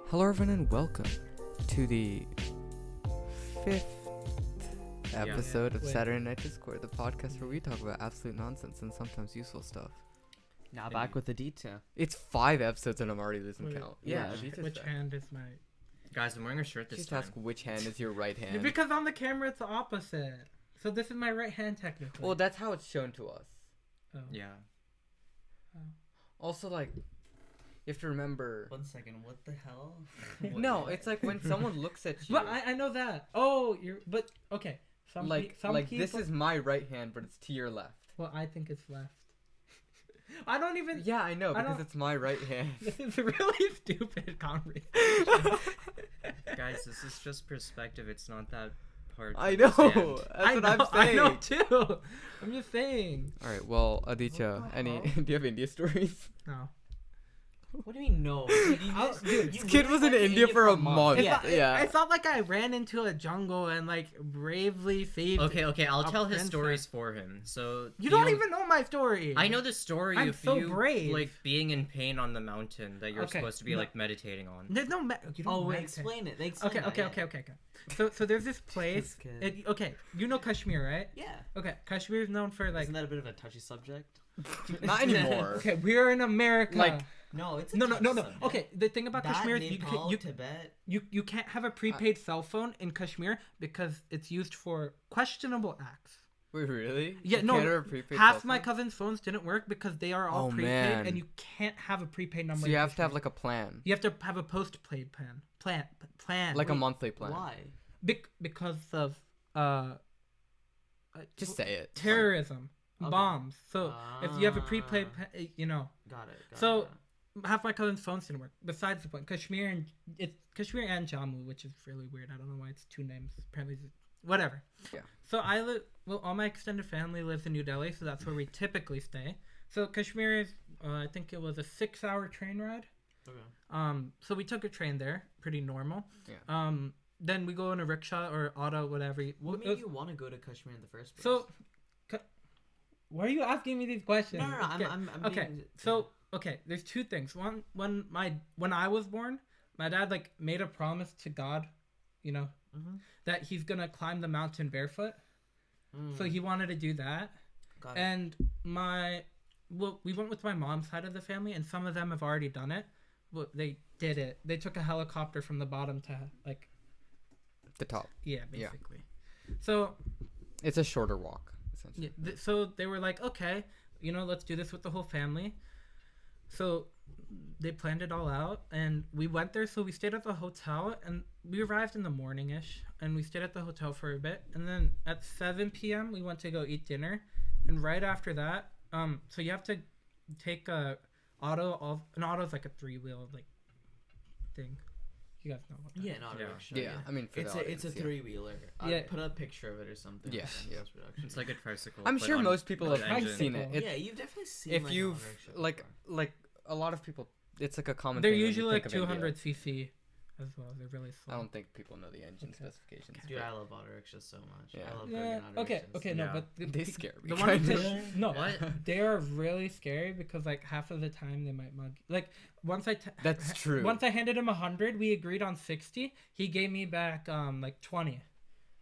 Hello everyone and welcome to the 5th episode of Saturday Night Discord, the podcast where we talk about absolute nonsense and sometimes useful stuff. Now back with Aditya. It's 5 episodes and I'm already losing count. Yeah. Which hand is my... Guys, I'm wearing a shirt this Just time. ask which hand is your right hand. Because on the camera it's the opposite. So this is my right hand technically. Well, that's how it's shown to us. Oh. Yeah. Also, like, you have to remember... 1 second, what the hell? No, it's like when someone looks at you... But I know that. Oh, you're... But, okay. Some people... this is my right hand, but it's to your left. Well, I think it's left. I don't even... Yeah, I know, because it's my right hand. This is a really stupid conversation. Guys, this is just perspective. It's not that hard to I know. understand. That's what I'm saying. I know, too. I'm just saying. Alright, well, Aditya, do you have India stories? No. What do you mean no? This kid was in India for a month. Yeah. It's not like I ran into a jungle and like bravely saved. Okay, I'll tell his princess. stories for him. So You don't even know my story. I know the story I'm of so you brave. like being in pain on the mountain that you're Okay, supposed to be no. like meditating on. There's no. You don't meditate. Explain it. Okay. So there's this place. You know Kashmir, right? Yeah. Okay, Kashmir is known for like. Isn't that a bit of a touchy subject? Not anymore. Okay, we are in America. Like, No, it's a no. subject. Okay, the thing about That, Kashmir is Nepal, Tibet. you can't have a prepaid cell phone in Kashmir because it's used for questionable acts. Wait, really? Yeah, You no. can't have a prepaid Half cell my phone? cousin's phones didn't work because they are all Oh, prepaid, man. and you can't have a prepaid number. So you in have to have Kashmir. like a plan. You have to have a postpaid plan. Like a monthly plan. Why? Because of Just say it. terrorism, Okay. bombs. So if you have a prepaid, Got it. So half my cousin's phones didn't work. Besides the point, Kashmir and Jammu, which is really weird. I don't know why it's two names. Apparently, whatever. Yeah. So I live. Well, all my extended family lives in New Delhi, so that's where we typically stay. So Kashmir is, I think it was a 6-hour train ride. Okay. So we took a train there, pretty normal. Yeah. Then we go in a rickshaw or auto, whatever. What made you want to go to Kashmir in the first place? So, why are you asking me these questions? No. I'm okay. being... So, there's two things. One, when I was born, my dad like made a promise to God, that he's gonna climb the mountain barefoot. So he wanted to do that. Got it. And we went with my mom's side of the family, and some of them have already done it. Well, they did it. They took a helicopter from the bottom to like The top. yeah, basically. So It's a shorter walk, essentially. yeah, so they were like, okay, let's do this with the whole family. So they planned it all out, and we went there. So we stayed at the hotel, and we arrived in the morning-ish, and we stayed at the hotel for a bit. And then at 7 p.m., we went to go eat dinner. And right after that, so you have to take a auto. An auto is like a 3-wheel like thing. You guys know what that is. Yeah, not a rickshaw. Yeah, I mean, for It's the a audience, 3-wheeler. Yeah. Put a picture of it or something. Yeah. It's like a tricycle. I'm but sure on- most people with have an engine. seen it. Tricycle. Yeah, you've definitely seen. If like, you've an auto rickshaw like a lot of people, it's like a common. They're thing when you usually like think of India. 200 cc as well. They're really slow. I don't think people know the engine Okay. specifications. Dude, I love auto rickshaws so much. Yeah. I love Yeah. going on auto Okay. rickshaws. Okay. No, Yeah. but They scare me. The ones kinda. that, no, What? they are really scary because like half of the time they might mug. Like once That's true. Once I handed him 100, we agreed on 60. He gave me back like 20,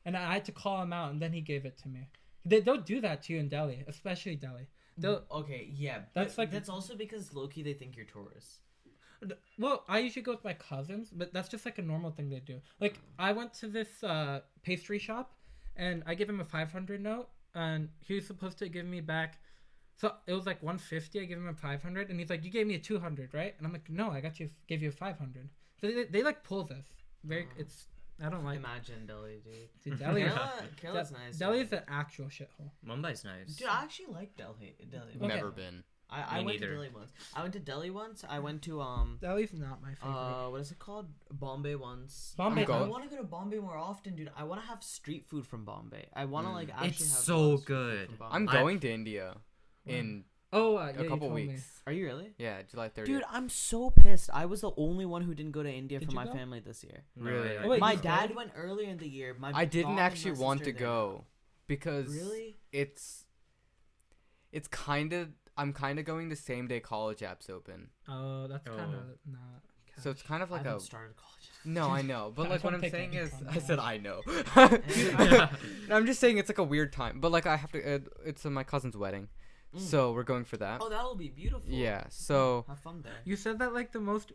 and I had to call him out, and then he gave it to me. They'll do that to you in Delhi, especially Delhi. Okay, yeah. That's like- that's also because low-key they think you're tourists. Well, I usually go with my cousins, but that's just like a normal thing they do. Like I went to this pastry shop, and I gave him a 500 note, and he was supposed to give me back. So it was like 150. I gave him a 500, and he's like, "You gave me a 200, right?" And I'm like, "No, I gave you a 500." So they like pull this. I don't like. Imagine Delhi, dude. Dude, Delhi. Kerala's nice. Delhi is an actual shithole. Mumbai's nice. Dude, I actually like Delhi. Okay. Never been. I Me went to neither. Delhi once. I went to Delhi's not my favorite. what is it called? Bombay once. Bombay. I'm I going. want to go to Bombay more often, dude. I want to have street food from Bombay. I want to like actually It's have so real street food good. from Bombay. I'm going to India in Oh, a yeah, you couple told me. weeks. Are you really? Yeah, July 30th. Dude, I'm so pissed. I was the only one who didn't go to India Did for you my go? family this year. Really? Oh, wait, My you dad did? went earlier in the year. I didn't mom and actually my want sister to didn't. go because Really? it's kind of I'm kind of going the same day college apps open. Oh, that's Oh. kind of not So it's kind of I like haven't a. started college. No, I know, but I like what don't I'm take saying any is, time I said off. I know. Yeah. No, I'm just saying it's like a weird time, but like I have to. It's my cousin's wedding, so we're going for that. Oh, that'll be beautiful. Yeah. So. Have fun there. You said that like the most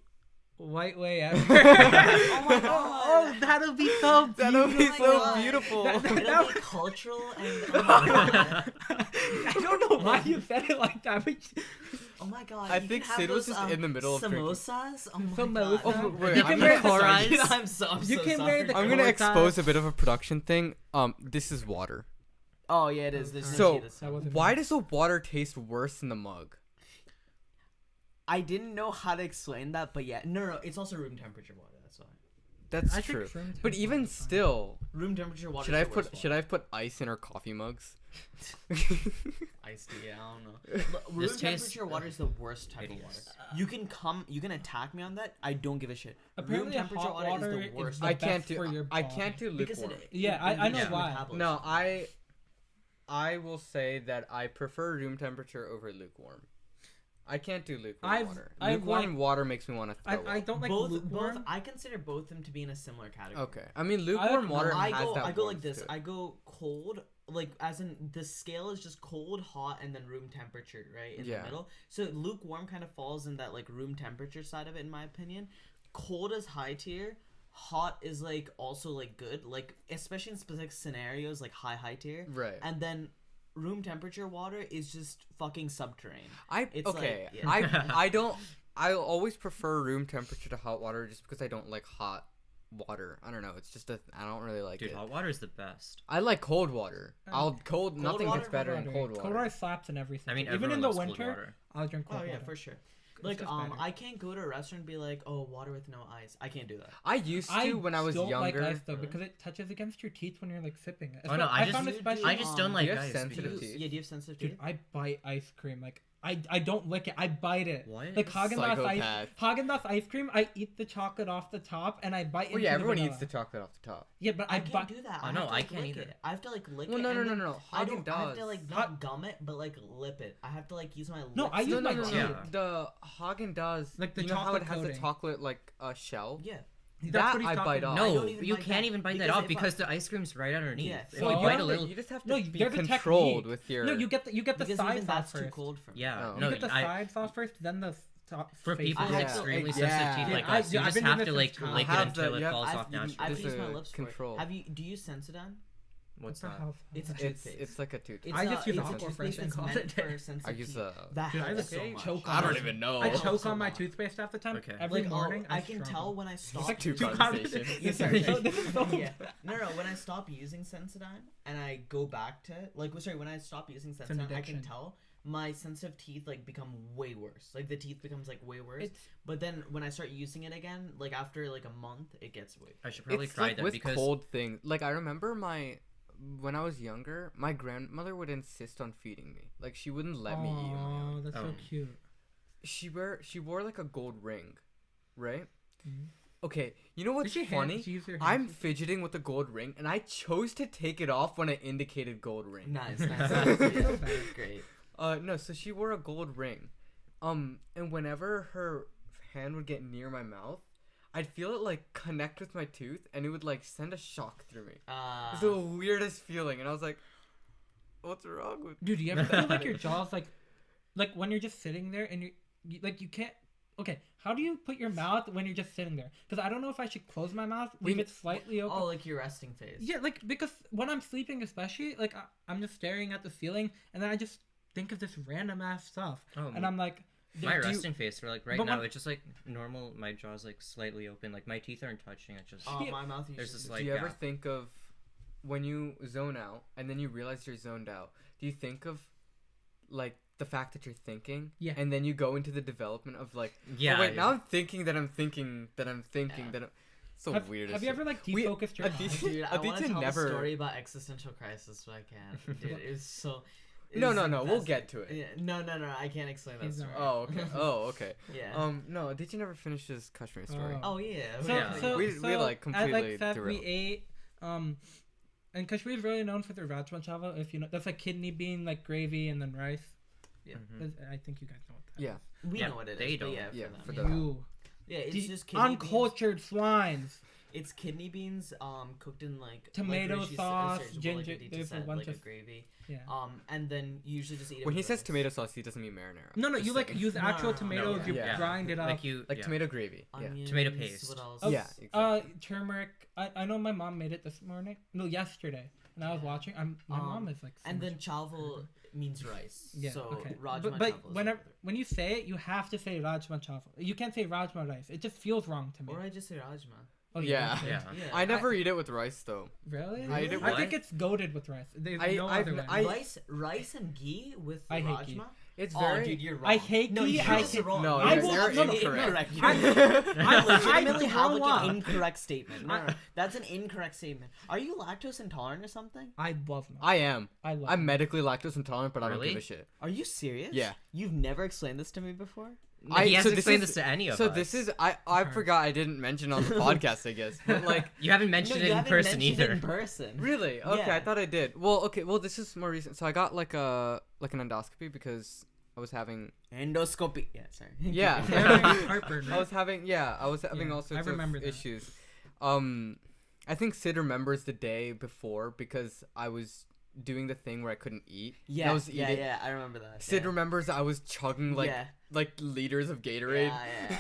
white way ever. Oh my god. Oh, that'll be so beautiful. That'll be my so God. beautiful. It'll be cultural and oh my god. I don't know why you said it like that. But Oh my god. I you think can have Sid was those, just in the middle of drinking. samosas. Oh my Samosa. god. Oh, wait, You I'm can gonna wear the Chloride. I'm so You can sorry. wear the I'm gonna Chloride. expose a bit of a production thing. This is water. Oh yeah, it is. There's So, no shade this that time. wasn't Why does the water taste worse in the mug? I didn't know how to explain that, but yeah, no, it's also room temperature water. That's why. That's I think true. room But temp even water's fine. still, Room temperature water. should I have put ice in our coffee mugs? iced tea? I don't know. Look, room This tastes- temperature water is the worst type of water. hideous. You can attack me on that. I don't give a shit. Apparently, room temperature hot water is the worst. the I best can't do. for your I body. can't do because lukewarm. Yeah, I know induces why. metabolism. No, I will say that I prefer room temperature over lukewarm. I can't do lukewarm water. I've Lukewarm like- water makes me want to throw I up. don't like both. lukewarm. I consider both them to be in a similar category. Okay, I mean lukewarm water I has go. that I go like warmth this. to it. I go cold. Like as in the scale is just cold, hot, and then room temperature, right in Yeah. the middle. So lukewarm kind of falls in that like room temperature side of it, in my opinion. Cold is high tier. Hot is like also like good, like especially in specific scenarios, like high tier. Right. And then room temperature water is just fucking subterranean. It's Okay. like, yeah. I don't. I always prefer room temperature to hot water just because I don't like hot water. I don't know. It's just I don't really like Dude, it. hot water is the best. I like cold water. Nothing water, gets better than cold water. Cold water slaps and everything. I mean, even everyone in the loves cold winter, water. I'll drink cold Oh yeah, water. for sure. Like just better. I can't go to a restaurant and be like, oh, water with no ice. I can't do that. I used to when I was don't younger. like ice though Really? because it touches against your teeth when you're like sipping it. Oh, no, I found just- especially, I just don't Do like you have ice. sensitive because- teeth? Yeah, do you have sensitive dude, teeth? I bite ice cream like I don't lick it. I bite it. What? Like Psychopath. Haagen-Dazs ice cream. I eat the chocolate off the top and I bite. Well, into yeah, the everyone vanilla. eats the chocolate off the top. Yeah, but I I can't bite. do that. Oh, I no, have to, I like, can't lick either. it. I have to like lick Well, it. no, and then I Haagen-Dazs. have to like not gum it, but like lip it. I have to like use my lips. No, I use my no, teeth. Yeah. The Haagen-Dazs, Like the you know how it chocolate has the coating. chocolate like shell. Yeah. That's That what he's I talking bite about. off. I No, don't even you bite can't that. even bite that Because off if because the ice cream's right underneath. Yeah, If well, you you bite have a to- little, You just have to No, be there's a controlled technique. with your. No, you get the Because side even sauce that's too first. cold for me. yeah, Oh. You no, get the I, side sauce first, then the top. for face people sauce. with Yeah. extremely Yeah. sensitive teeth Dude, like I- us, you I've just been doing have to this like since lick it childhood. until Have it the- falls I've- off naturally. I've This used my is lips for control. it. Do you use Sensodyne? What's What the that? hell? It's a It's toothpaste. like a toothpaste. I just use it's a Aqua toothpaste Fresh and that's call meant it for day. sensitive I use teeth. the. That Dude, I helps just so much. choke I on don't it. even know. I helps choke so on my much. toothpaste half the time. Okay. Every Like, morning, I can struggle. tell when I stop. like two using- conversations. Yeah, Sorry. sorry. This is so Yeah. No, when I stop using Sensodyne and I go back to when I stop using an Sensodyne, I can addiction. tell my sensitive teeth like become way worse. Like the teeth becomes like way worse. It's But then when I start using it again, like after like a month, it gets way. I should probably It's try like that with because cold things. Like I remember when I was younger, my grandmother would insist on feeding me. Like she wouldn't let me eat on my oh, own. that's so Oh. cute. She wore like a gold ring, right? Mhm. Okay, you know what's Did she funny? she use her I'm hands? fidgeting with the gold ring, and I chose to take it off when it indicated gold ring. Nice, nice. So nice. bad. Great. No, so she wore a gold ring, and whenever her hand would get near my mouth, I'd feel it like connect with my tooth, and it would like send a shock through me. It's the weirdest feeling, and I was like, "What's wrong with?" Dude, you ever feel like your jaw's like when you're just sitting there and you can't. Okay, how do you put your mouth when you're just sitting there? Because I don't know if I should close my mouth, leave it slightly open. Oh, like your resting face. Yeah, like because when I'm sleeping, especially, like I'm just staring at the ceiling, and then I just think of this random ass stuff, Oh, and I'm like, my do you- resting face for like right But now when- it's just like normal. My jaw's like slightly open. Like my teeth aren't touching. It's just Oh, Yeah. my mouth usually. There's this, Do like, you ever yeah. think of when you zone out and then you realize you're zoned out? Do you think of like the fact that you're thinking? Yeah. And then you go into the development of like, yeah. oh, wait, yeah. now I'm thinking that I'm thinking that I'm thinking Yeah. that I'm so have, weird. have you ever like We- defocused your Aditya- eyes? Dude, I want Aditya to tell never- a story about existential crisis, but I can't. Dude, it's so. No, it's no, the no. We'll best- get to it. Yeah, no, I can't explain that He's story. not- Oh, okay. Oh, okay. Yeah. No, did you never finish his Kashmir story? Oh. Oh yeah. So, Yeah. so, We so like completely at like 7, derailed. 8, and Kashmir is really known for their rajma chawal. If you know, that's like kidney bean, like gravy, and then rice. Yeah. Mhm. I think you guys know what that Yeah. is. We Yeah, know what it is. they but don't. yeah, Yeah, for for them. them. You. Yeah, it's just kidney beans. uncultured swines. It's kidney beans, cooked in like Tomato like sauce, well, ginger. Like There's a said, bunch like of a gravy. yeah. And then you usually just eat it. When he with says rice. tomato sauce, he doesn't mean marinara. No, Just you like saying. use actual No, tomatoes. You yeah. grind it up. Like tomato gravy. Yeah. Onions, Tomato paste. What else? Oh, Yeah, exactly. Turmeric. I know my mom made it this morning. No, yesterday. And I was watching. My mom is like. So And then much- chawful means rice. Yeah. So Okay. rajma But chawful is when you say it, you have to say rajma chawful. You can't say rajma rice. It just feels wrong to me. or I just say rajma. Oh Yeah. okay. Yeah. Yeah. I never eat it with rice though. Really? I eat it I with- think it's goated with rice. There's no I've- other way. rice and ghee with I hate rajma. ghee. It's Oh, very. dude, you're wrong. I hate No, ghee, you're I just hate- wrong. No, I you're, will- you're no, no, incorrect. You I legitimately have grow like up. an incorrect statement. No, that's an incorrect statement. Are you lactose intolerant or something? I love milk. I am. I love I'm milk. medically lactose intolerant, but I don't Really? give a shit. Are you serious? Yeah. You've never explained this to me before? He hasn't so this explained is- this to any of So us. this is I forgot I didn't mention on the podcast, I guess. But like You haven't No, mentioned you it in haven't person mentioned either. it in person. really? Okay, Yeah. I thought I did. Well, this is more recent. So I got like an endoscopy because I was having Endoscopy. Yeah, sorry. yeah. Heartburn, I was having Yeah, all I sorts remember of that. issues. I think Sid remembers the day before because I was doing the thing where I couldn't eat. Yeah, I was yeah, eating. yeah. I remember that. Sid yeah. remembers I was chugging like Yeah. liters of Gatorade.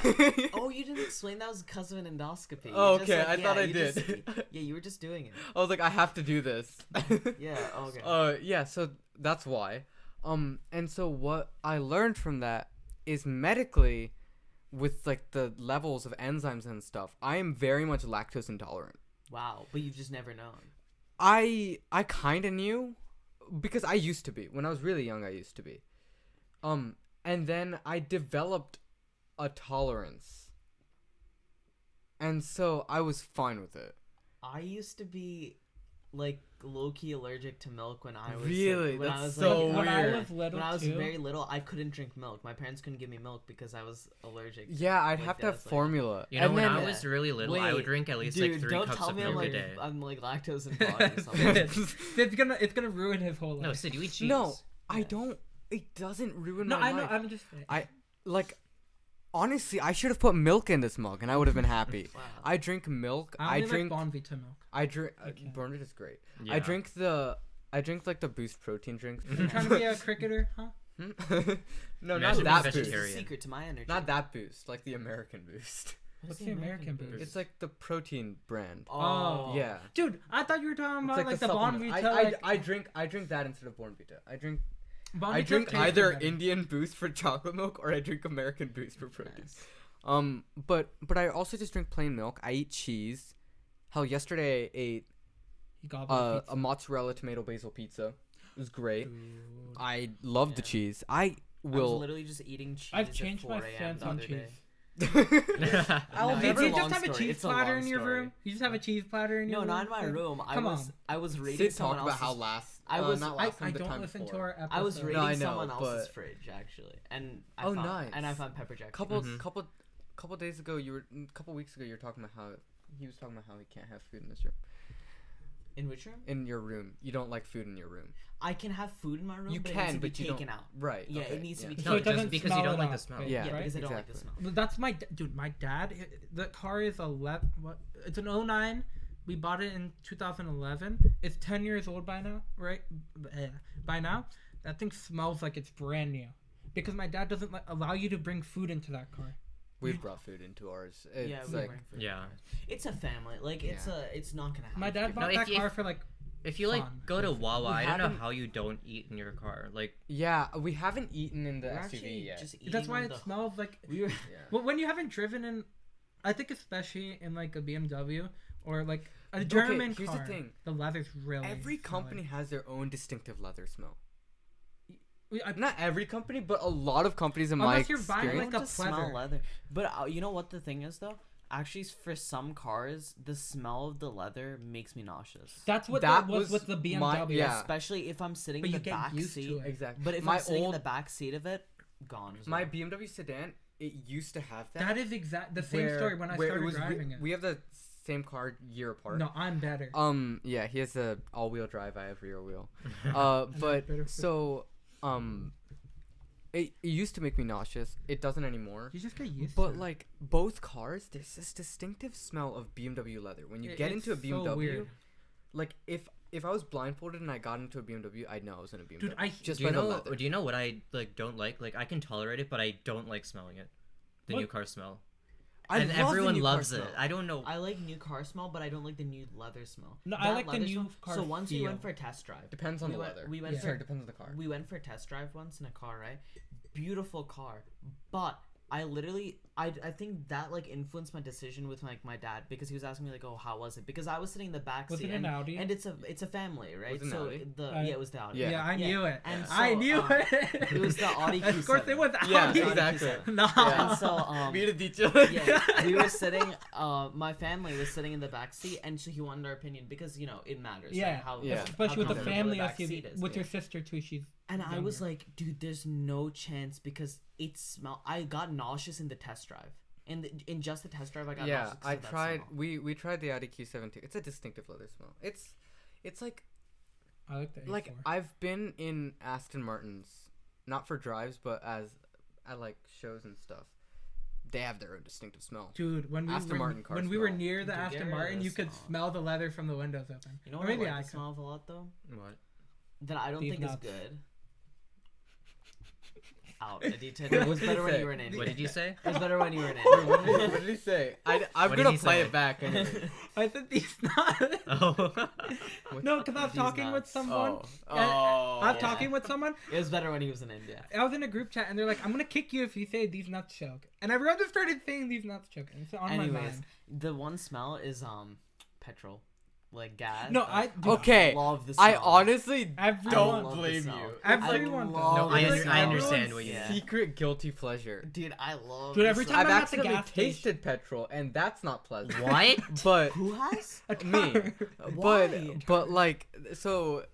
Yeah. Oh, you didn't explain that was because of an endoscopy. You Oh, just, okay, like, I thought I you did. just- yeah, you were just doing it. I was like, I have to do this. Yeah. Okay. Yeah, so that's why. And so what I learned from that is medically, with like the levels of enzymes and stuff, I am very much lactose intolerant. Wow. But you've just never known. I kind of knew because I used to be. When I was really young, I used to be. And then I developed a tolerance. And so I was fine with it. I used to be like low-key allergic to milk when I was Really? Like, when That's I was so like, When I weird. was little when I was too. very little, I couldn't drink milk. My parents couldn't give me milk because I was allergic. Yeah, I'd Like, have to have that's, like- formula. You know, And when then- I was really little, I would Wait, drink at least Dude, like 3 don't cups tell of me milk I'm a like day. I'm like lactose intolerant or something. it's gonna ruin his whole life. No, Sid, you eat cheese. No, I Yeah. don't. It doesn't ruin No, my I know. life. I'm just. Like, honestly, I should have put milk in this mug, and I would have been happy. Wow. I drink milk. I only drink. like Bonvita milk. I drink. Okay. Burned is great. Yeah. I drink like the Boost protein drinks. You trying to be a cricketer, huh? no, Imagine not being that It's a Boost. vegetarian. secret to my energy. Not that Boost. Like the American Boost. What's the American Boost? It's like the protein brand. Oh. Yeah. Dude, I thought you were talking It's about like the supplement. Bonvita. I drink that instead of Bournvita. I drink Bonvita tastes either better. Indian Boost for chocolate milk or I drink American Boost for protein. Nice. But I also just drink plain milk. I eat cheese. Hell, yesterday I ate You gobbled a mozzarella tomato basil pizza. It was great. Dude. I love the Yeah. cheese. I will. was literally just eating cheese. I've at changed 4 my a.m. stance the on other cheese. day. I'll No, Do it's you a just long have a story. cheese It's a platter long in your story. room? You just have a cheese platter in your No, room? not in my room. Come on. I was raiding Sid someone talked about else's. how last. I was- not I, last time, I the don't time listen to before. our episode. I was raiding No, I know, someone else's but- fridge actually, and I Oh, found, nice. and I found pepper jack. Couple Mhm. days ago, couple weeks ago, you were talking about how he was talking about how he can't have food in his room. In which room? In your room, you don't like food in your room. I can have food in my room, You but can, it needs to be but you taken don't- out. Right. Yeah, okay, it needs to be So taken it out. doesn't just because smell you don't it like the off, smell. right? Yeah, Yeah, right? because I don't like the exactly. smell. But that's dude. My dad, the car is it's an '09. We bought it in 2011. It's 10 years old by now, right? By now, that thing smells like it's brand new. Because my dad doesn't allow you to bring food into that car. We've brought food into ours. It's Yeah, we like bring food. Yeah. It's a family. Like it's not gonna happen. My dad bought No, that if- car for like. If you like Fun. go to Wawa, We I don't know haven't- how you don't eat in your car. Like, yeah, we haven't eaten in the We're SUV actually yet. just eating That's why on it the- smells like. We were. Yeah. Well, when you haven't driven in, I think especially in like a BMW or like a Okay, German here's car, the thing. the leather's really. Every smelly. company has their own distinctive leather smell. I- Not every company, but a lot of companies in my Unless you're buying, experience. like, Don't a just smell pleather. leather. But you know what the thing is though? Actually, for some cars, the smell of the leather makes me nauseous. That's what That that was was with the BMW. yeah. Especially if I'm sitting But in you the get back used seat. to it. Exactly. But if my I'm sitting in old, the back seat of it, gone. as my well. BMW sedan, it used to have that. That is the same where- story when I where started driving it. We have the same car year apart. No, I'm better. Yeah, he has a all-wheel drive. I have rear wheel. better But fit. so, it used to make me nauseous. It doesn't anymore. You just get used to But it. like both cars, there's this distinctive smell of BMW leather. When you get into a It's BMW, so weird. like if I was blindfolded and I got into a BMW, I'd know I was in a BMW. Dude, just Do by you the know? leather. Do you know what I like? Don't like? Like I can tolerate it, but I don't like smelling it. The What? new car smell. I And love the everyone new car loves it. smell. I don't know. I like new car smell, but I don't like the new leather smell. No, I That like the leather new smell- car So once we went feel. for a test drive. Depends on we the went- leather. we went Yeah. for Sorry, depends on the car. We went for a test drive once in a car, right? Beautiful car, but I literally, I think that like influenced my decision with like my dad, because he was asking me like, oh, how was it? Because I was sitting in the back Was seat, it an and, Audi? and it's a family, right? Was it an so Audi? yeah, it was the Audi. Yeah. Yeah, I knew it. And I so, knew it. it was the Audi Of course, Q7. it was Yeah, Audi. exactly. No. Yeah. And so Me to detail. yeah, we were sitting. My family was sitting in the back seat, and so he wanted our opinion because it matters. Yeah, right? How, Yeah. especially how with the comfortable family back SUV. seat is. With Yeah. your sister too, she's. And I was younger. like, dude, there's no chance, because it smelled. I got nauseous in the test drive. In just the test drive, I got Yeah, nauseous. 'cause I of that tried. smell. We tried the Audi Q7 too. It's a distinctive leather smell. It's like I like the A4. like I've been in Aston Martins, not for drives, but at like shows and stuff. They have their own distinctive smell. Dude, when we Aston were Martin car when we were smell. near the Dude, get Aston rid of Martin, this you could smell. smell the leather from the windows open. You know Or what maybe I like I the could. smell of a lot though? What? That I don't Beef think nuts. is good. Out. Aditya, Wait, it was what did better he when say? you were in India. What did you say? It was better when you were in What India. did he say? I'm What did gonna he play say? it back anyway. I said these nuts. Oh. No, because I was These talking with nuts. someone. Oh. I was Yeah. talking with someone. It was better when he was in India. I was in a group chat and they're like, "I'm gonna kick you if you say these nuts choke." And everyone just started saying these nuts choke. And it's on my Anyways, mind. the one smell is petrol, like gas. No, I Okay, love the I smell. honestly Everyone- don't love the blame smell. you. Everyone does. No, I, the under, smell. I understand what you Yeah. mean. Secret guilty pleasure. Dude, I love. Dude, the every smell. time I've I'm at the accidentally gas station- tasted petrol, and that's not pleasant. What? But Who has? me, Why? but like so,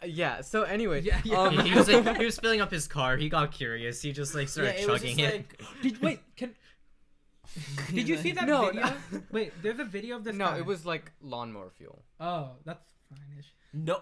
yeah. So anyway, Yeah, yeah. he was like, he was filling up his car. He got curious. He just like started Yeah, it was chugging just it. like. Did Did you see that No, video? no. Wait, there's a video of this. no, guy. it was like lawnmower fuel. Oh, that's fine-ish. No.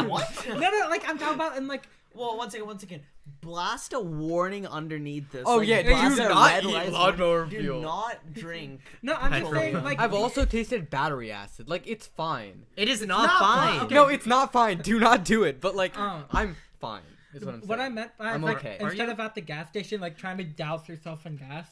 What? No, like I'm talking about, and like Well, one second. Blast a warning underneath this. Oh, yeah, blast do a not red eat light lawnmower warning. fuel. Do not drink. no, I'm just Petrol. saying like I've also tasted battery acid. Like it's fine. It is not not fine. fine. Okay. No, it's not fine. Do not do it. But like, Oh. I'm fine. Is what I'm saying. What I meant by I'm like okay. Are instead you? of at the gas station like trying to douse yourself in gas.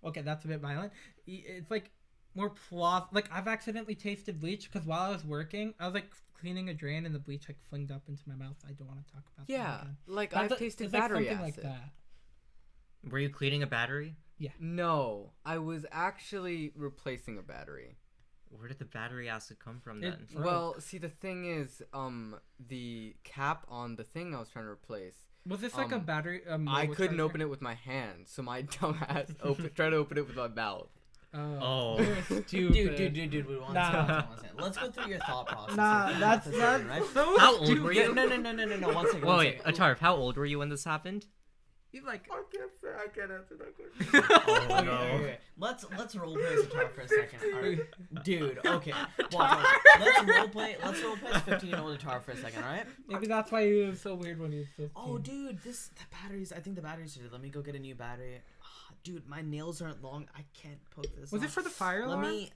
Okay, that's a bit violent. It's like more plausible. Like I've accidentally tasted bleach because while I was working, I was like cleaning a drain and the bleach like flinged up into my mouth. I don't want to talk about that Yeah, again. like That's I've tasted it's like battery something acid. like that. Were you cleaning a battery? No, I was actually replacing a battery. Where did the battery acid come from It- then? Broke. Well, see, the thing is, the cap on the thing I was trying to replace, Was this like a battery? I couldn't open it with my hand, so my dumbass tried to open it with my mouth. Oh, Oh. you're stupid. Dude, we want Nah. to. Let's go through your thought process. Nah, if that's necessary, right? so How old stupid. were Yeah, you? no. One second. Well, one wait, second. Atharv, how old were you when this happened? He's like, I can't answer that question. Oh, Okay, no. okay. Let's roleplay as a talk for a second. All right. Dude, okay. Watch. Let's roleplay as 15-year-old Atharv for a second, all right? maybe that's why he was so weird when he was 15. Oh, dude, the batteries. I think the batteries are good. Let me go get a new battery. Dude, my nails aren't long. I can't poke this. Was on. it for the fire Let alarm? me.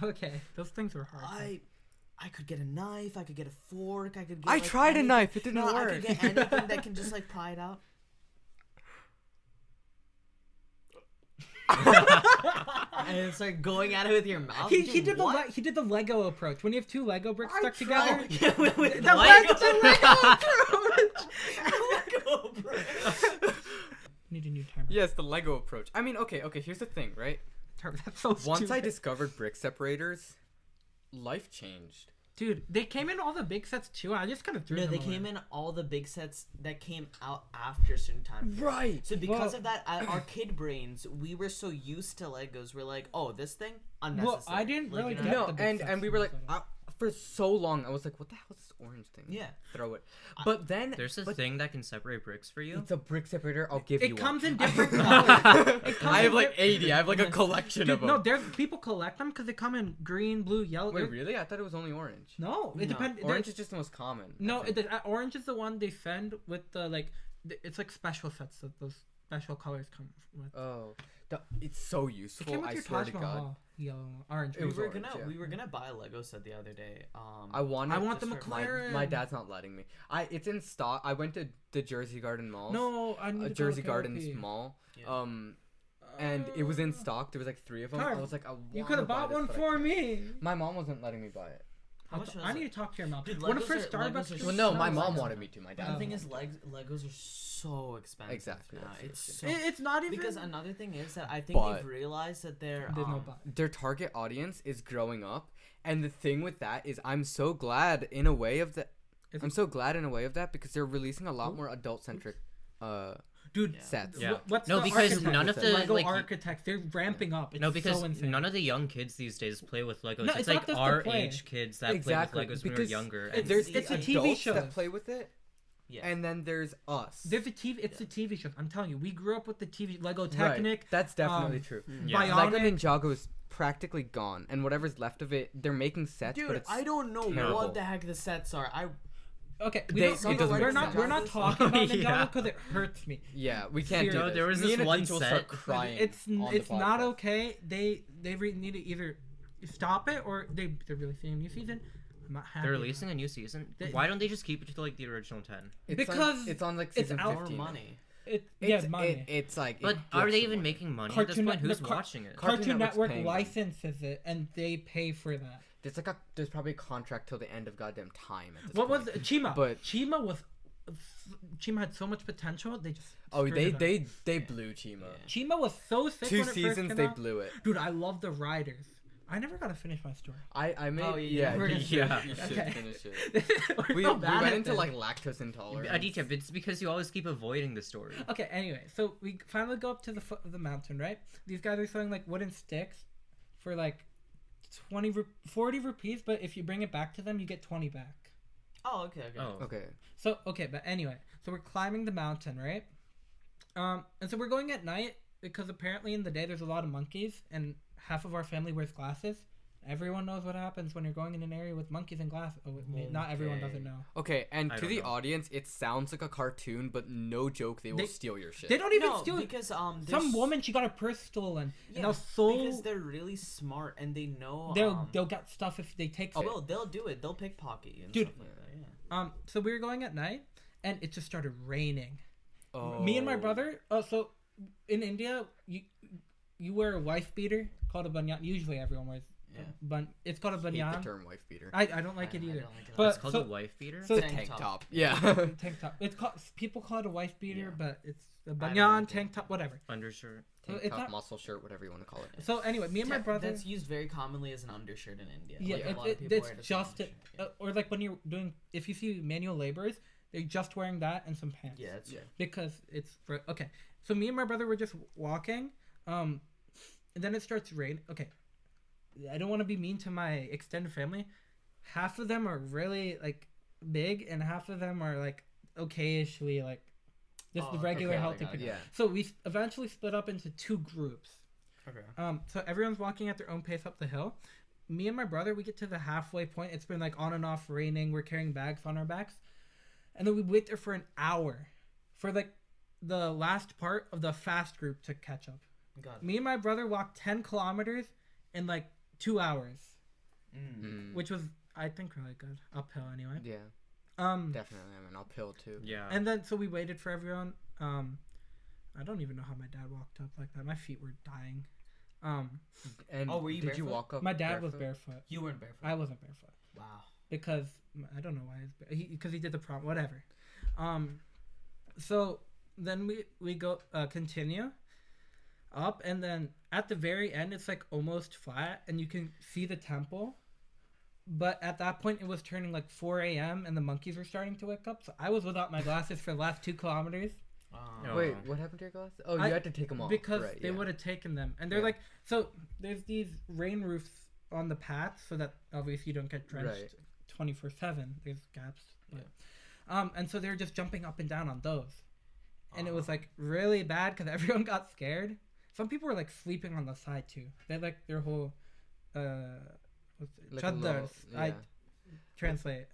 Okay, those things were hard. I could get a knife. I could get a fork. I could. Get, I like, tried a anything- knife. It didn't No, work. I could get anything that can just like pry it out. And it's like going at it with your mouth. He Dude, did what? he did the Lego approach. When you have two Lego bricks stuck tried. together. Yeah, with The Lego approach. Need a new timer. Yes, the Lego approach. I mean, okay. Here's the thing, right? That's so Once I stupid. discovered brick separators, life changed. Dude, they came in all the big sets too. I just kind of threw No, them they away. came in all the big sets that came out after a certain time. Right. So because Well- of that, our kid brains, we were so used to Legos. We're like, oh, this thing unnecessary. Well, I didn't really you know? get No, the big sets and we were like, ones, for so long, I was like, what the hell is this orange thing? Yeah. Throw it. But then There's a but thing that can separate bricks for you? it's a brick separator. I'll give you It comes one. in different colors. It comes I have in like 80. I have like a collection of Dude, them. no, there's people collect them because they come in green, blue, yellow. Wait, really? I thought it was only orange. No, it No. depends. Orange is just the most common. I No, think. orange is the one they send with the like it's like special sets that those special colors come with. Oh, it's so It useful. came with I your swear Taj to God. Mahal yellow, orange. It We was were orange, gonna yeah. we were gonna buy a Lego set the other day. I want the just for McLaren. My dad's not letting me. It's in stock. I went to the Jersey Garden Mall. No, I need to Jersey go to Gardens KLP. Mall. Yeah. And it was in stock. There was like 3 of them. I Tarv, was like, You could have bought one for me. My mom wasn't letting me buy it. How much was I it? need to talk to your mom. Dude, One of Legos her are- Starbucks. Legos are Well, no, my so mom expensive. wanted me to. My dad. The thing didn't is, want me Legos are so expensive. Exactly, Now. that's It's true. so It's not even because another thing is that I think But- they've realized that they're There's no buy. to. Their target audience is growing up, and the thing with that is, I'm so glad in a way of that. Is I'm it- so glad in a way of that because they're releasing a lot more adult-centric Dude. Yeah. sets. Yeah. What's No, the because architect? none of the, Lego like, architects, they're ramping up. It's No, because so insane. none of the young kids these days play with Legos. No, it's it's not like just the our play. age kids that Exactly, played with Legos when we were because younger. it's- And There's it's the a TV adults shows. that play with it, Yeah. and then there's us. There's a TV. It's the TV shows. I'm telling you, we grew up with the TV Lego Right, Technic. that's definitely um, true. Yeah. Lego Bionic. Ninjago is practically gone, and whatever's left of it, they're making sets, but Dude, it's I don't know terrible. what the heck the sets are. Okay, They- it doesn't we're make not sense. we're not talking about Ninjago Yeah. because it hurts me. Yeah, we can't do Seriously. this. There was Me this and one Aditya will set- start crying. It's on the not podcast. okay. They need to either stop it or they're releasing a new season. I'm not happy. they're about releasing a new season. They- Why don't they just keep it to like the original 10? Because it's on like it's season out- More 15. money. it. It's, Money. it's like. But it are they gives even money. making money at Cartoon this point? Net- Who's the car- watching it? Network's Cartoon Network paying them. licenses it and they pay for that. There's probably a contract till the end of goddamn time. At this What point. was Chima? But- Chima had so much potential. They just Oh, screwed they it up. they blew Chima. Yeah. Chima was so sick 2 when it first seasons came they out. blew it. Dude, I love the Riders. I never got to finish my story. I made Oh, yeah yeah. you should, Yeah. you should Okay. finish it. We're We so bad went at into this. like lactose intolerance. Aditya, it's because you always keep avoiding the story. Okay, anyway, so we finally go up to the foot of the mountain, right? These guys are selling like wooden sticks for like 40 rupees, but if you bring it back to them, you get 20 back. Oh, okay. Oh. Okay. So, okay, but anyway, so we're climbing the mountain, right? And so we're going at night because apparently in the day there's a lot of monkeys and half of our family wears glasses. Everyone knows what happens when you're going in an area with monkeys and glasses. Oh, not everyone Okay. doesn't know. Okay, and I to don't the know. audience, it sounds like a cartoon, but no joke, they will steal your shit. They don't even No, steal it. because Some there's- woman, she got her purse stolen. Yeah, and they'll so because they're really smart and they know. they'll get stuff if they take it. Well, they'll do it. They'll pickpocket you and Dude. stuff like that. Yeah. So we were going at night, and it just started raining. Oh. Me and my brother. So in India, you wear a wife beater called a banyan. Usually everyone wears. Yeah. It's called a I hate banyan. the term wife beater. I don't like it I either. don't like it But It's called so- a wife beater? So The Tank tank top. top. Yeah. tank top. It's called people call it a wife beater, Yeah. but it's a don't banyan like it. tank top, whatever. Undershirt. Tank it's top, not- muscle shirt, whatever you want to call it. So anyway, me and my brother. That's used very commonly as an undershirt in India. Yeah, Like, a lot of people it's wear it as an just undershirt, yeah. or like when you're doing. If you see manual laborers, they're just wearing that and some pants. Yeah, that's Yeah. true. Because it's for okay. So me and my brother were just walking, and then it starts raining. Okay, I don't want to be mean to my extended family. Half of them are really like big, and half of them are like okay-ishly like just the Oh, regular okay, healthy got it, people. Yeah. So we eventually split up into 2 groups. Okay. So everyone's walking at their own pace up the hill. Me and my brother, we get to the halfway point. It's been like on and off raining. We're carrying bags on our backs. And then we wait there for an hour for like the last part of the fast group to catch up. Got it. Me and my brother walked 10 kilometers in like 2 hours, Mm. which was, I think, really good. Uphill anyway. Yeah, Um, definitely. I'm an uphill too. Yeah. and then so we waited for everyone. I don't even know how my dad walked up like that. My feet were dying. And Oh, were you did you barefoot? walk up? My dad was barefoot? barefoot. You weren't barefoot. I wasn't barefoot. Wow. Because I don't know why because he did the prom, whatever. So then we go continue up, and then at the very end it's like almost flat and you can see the temple, but at that point it was turning like 4 a.m. and the monkeys were starting to wake up, so I was without my glasses for the last 2 kilometers Oh. Wait, what happened to your glasses? Oh, I- you had to take them off because right, they yeah. would have taken them, and they're Yeah. like, so there's these rain roofs on the path so that obviously you don't get drenched Right. 24/7. There's gaps, but and so they're just jumping up and down on those, and it was like really bad because everyone got scared. Some people were like sleeping on the side too. They had like their whole what's it? Like a Chaddars. little- I yeah. translate.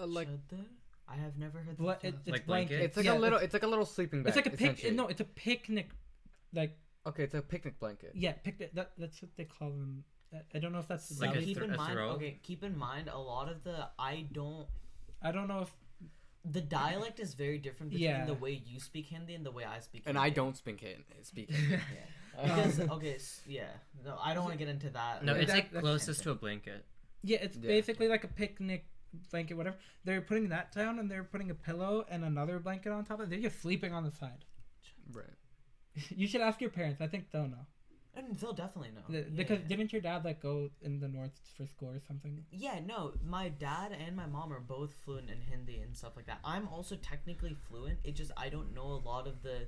Like Chadar? I have never heard that. What? term. It's Like blanket. blanket? It's like Yeah, a little. It's like a little sleeping bag. It's like a essentially. No, it's a picnic. Like Okay, it's a picnic blanket. yeah, picnic. That's what they call them. I don't know if that's the Like a Delhi keep term. in mind. throw? Okay, keep in mind a lot of the I don't know if the dialect is very different between Yeah. the way you speak Hindi and the way I speak. And Hindi. I don't speak Hindi. Because okay, yeah, no, I don't want to get into that. No, Yeah, it's that- like that's closest to a blanket. yeah, it's Yeah. basically like a picnic blanket, whatever. They're putting that down and they're putting a pillow and another blanket on top of it. They're just sleeping on the side. Right. You should ask your parents. I think they'll know. And they'll definitely know. Because yeah. didn't your dad like go in the north for school or something? Yeah, no, my dad and my mom are both fluent in Hindi and stuff like that. I'm also technically fluent. It just I don't know a lot of the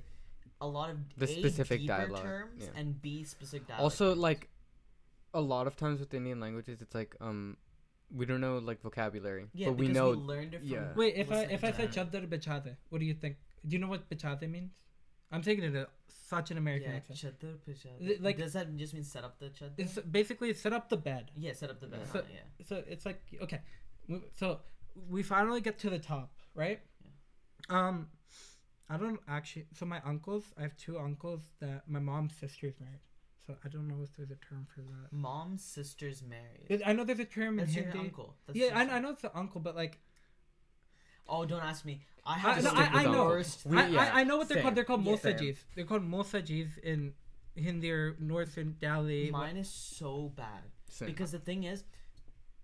The specific deeper dialogue, terms yeah. and B specific dialect. Also, like, a lot of times with Indian languages, it's like we don't know like vocabulary, yeah, but we because know. we learned it from yeah. Wait, if listening I to said them. chadar bichade, what do you think? Do you know what bichade means? I'm taking it as such an American Yeah, accent. chadar pechadar. Like- Does that just mean set up the chadar? It's basically set up the bed. Yeah, set up the bed. So- yeah. So it's like okay, so we finally get to the top, right? I don't actually. So my uncles, I have two uncles that my mom's sister's married. So I don't know if there's a term for that. Mom's sister's married. I know there's a term That's in your Hindi. uncle. That's Yeah, your I know it's the uncle, but like Oh, don't ask me. I have no, the I know. worst. I know what they're same. called. They're called Yeah, mosajis. They're called mosajis in Hindi or northern Delhi. Mine is so bad. Same. Because the thing is,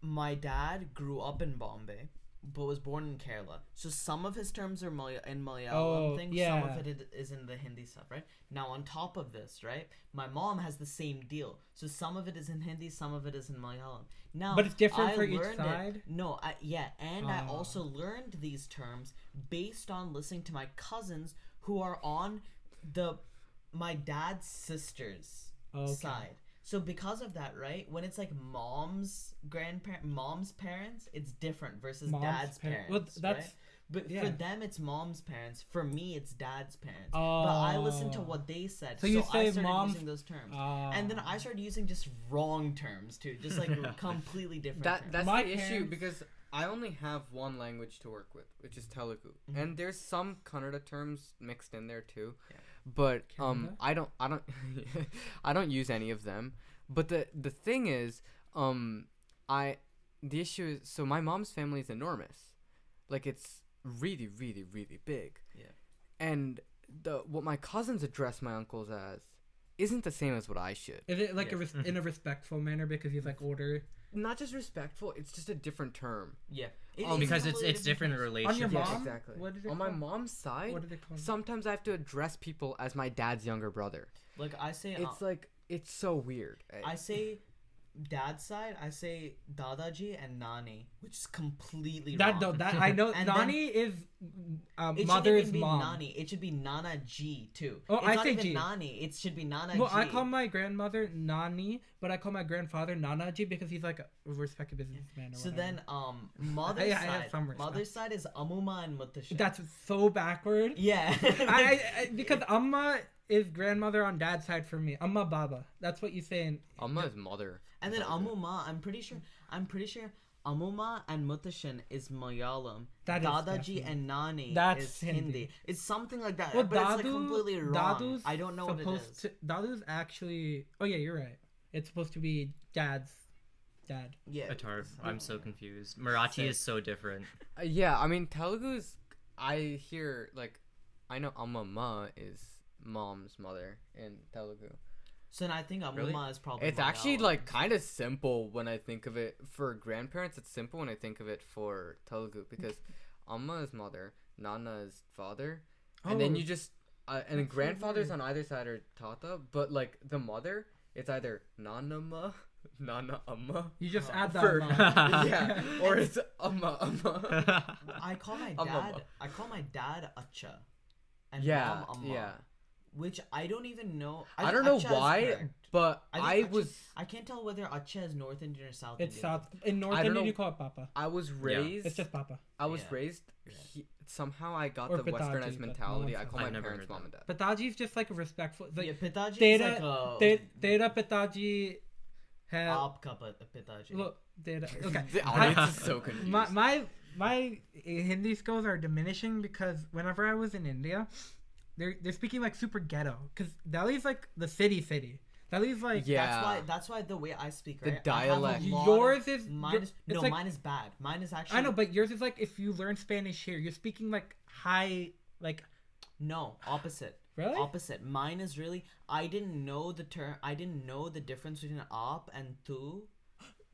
my dad grew up in Bombay, but was born in Kerala. So some of his terms are in Malayalam Oh, thing. yeah. Some of it is in the Hindi stuff, right? Now on top of this, right, my mom has the same deal. So some of it is in Hindi, some of it is in Malayalam. Now, But it's different I for each learned it- side? No, and I Oh. also learned these terms based on listening to my cousins who are on my dad's sister's Okay. side. So because of that, right? When it's like mom's parents, it's different versus Mom's dad's parent- parents. well, that's- right? But yeah. for them, it's mom's parents. For me, it's dad's parents. But I listened to what they said, So you I say started mom's- using those terms, and then I started using just wrong terms too, just like completely different. terms. That's My the issue parents- because I only have one language to work with, which is Telugu, Mhm. and there's some Kannada terms mixed in there too, Yeah. but Kannada? I don't I don't use any of them. But the thing is, the issue is, so my mom's family is enormous, like it's really really really big, Yeah. and what my cousins address my uncles as isn't the same as what I should. Is it like Yeah. in a respectful manner because he's like older? Not just respectful, it's just a different term. Yeah, Because a it's different terms. relations. On your Yeah, mom? exactly. What is it On my called? mom's side, What do they call it? sometimes I have to address people as my dad's younger brother. Like I say, It's like it's so weird. I say dad's side, I say Dadaji and Nani, which is completely wrong. That I know. And Nani is It mother's should even be mom. Nani. It should be Nana G too. Oh, it's I not say even G. Nani. It should be Nana Well, G. I call my grandmother Nani, but I call my grandfather Nanaji because he's like a respected businessman. Or So whatever. then, mother's Yeah, I have side. some respect. Mother's side is Amuma and Mutasha. That's so backward. yeah. Because Amma is grandmother on dad's side for me. Amma Baba. That's what you say in. Amma is mother. And then Mother. Amuma, I'm pretty sure Amuma and Mutashan is Malayalam. That is Dadaji definitely- and Nani That's is Hindi. Hindi. It's something like that. Well, but it's like Dadu, completely wrong. Dadu's I don't know what it supposed is. to. Dadu's actually. Oh yeah, you're right. It's supposed to be dad's dad. Yeah. Atharv. I'm so confused. Marathi Same. is so different. Yeah, I mean Telugu's. I hear like, I know Amma Ma is mom's mother in Telugu. So then I think Amuma Really? is probably. It's actually Malayalam. like kind of simple when I think of it for grandparents. It's simple when I think of it for Telugu because Amma is mother, Nana is father, and then Oh. you just and That's so grandfathers weird. on either side are Tata, but like the mother, it's either Nanama, Nana Amma, You just Oh. add that. For- Amma. yeah, or it's Amma Amma. I call my Amuma. dad. I call my dad Acha, and Yeah, mom Amma. yeah. Which I don't even know. I don't know Acha is why, correct. but I I think Acha- was I can't tell whether Acha is North Indian or South It's Indian. South. In North I don't Indian, know. you call it Papa. I was raised. It's just Papa. I was Yeah. raised. Yeah. Somehow I got Or the Pitaji, westernized but no mentality. one I says call that. my I've never parents heard mom that. and dad. Pitaji's just like a respectful. Like, Yeah, Pitaji is Tera- like a Tera Pitaji have. Aapka Pitaji. Look, Tera. Okay. The audience is so confused. My my Hindi skills are diminishing because whenever I was in India, they're speaking like super ghetto because Delhi's like the city. Delhi's like That's why the way I speak, right? The dialect. Yours is mine is bad. Mine is actually. I know, but yours is like if you learn Spanish here, you're speaking like high like. No, opposite. Really? Opposite. Mine is really. I didn't know the term. I didn't know the difference between op and tu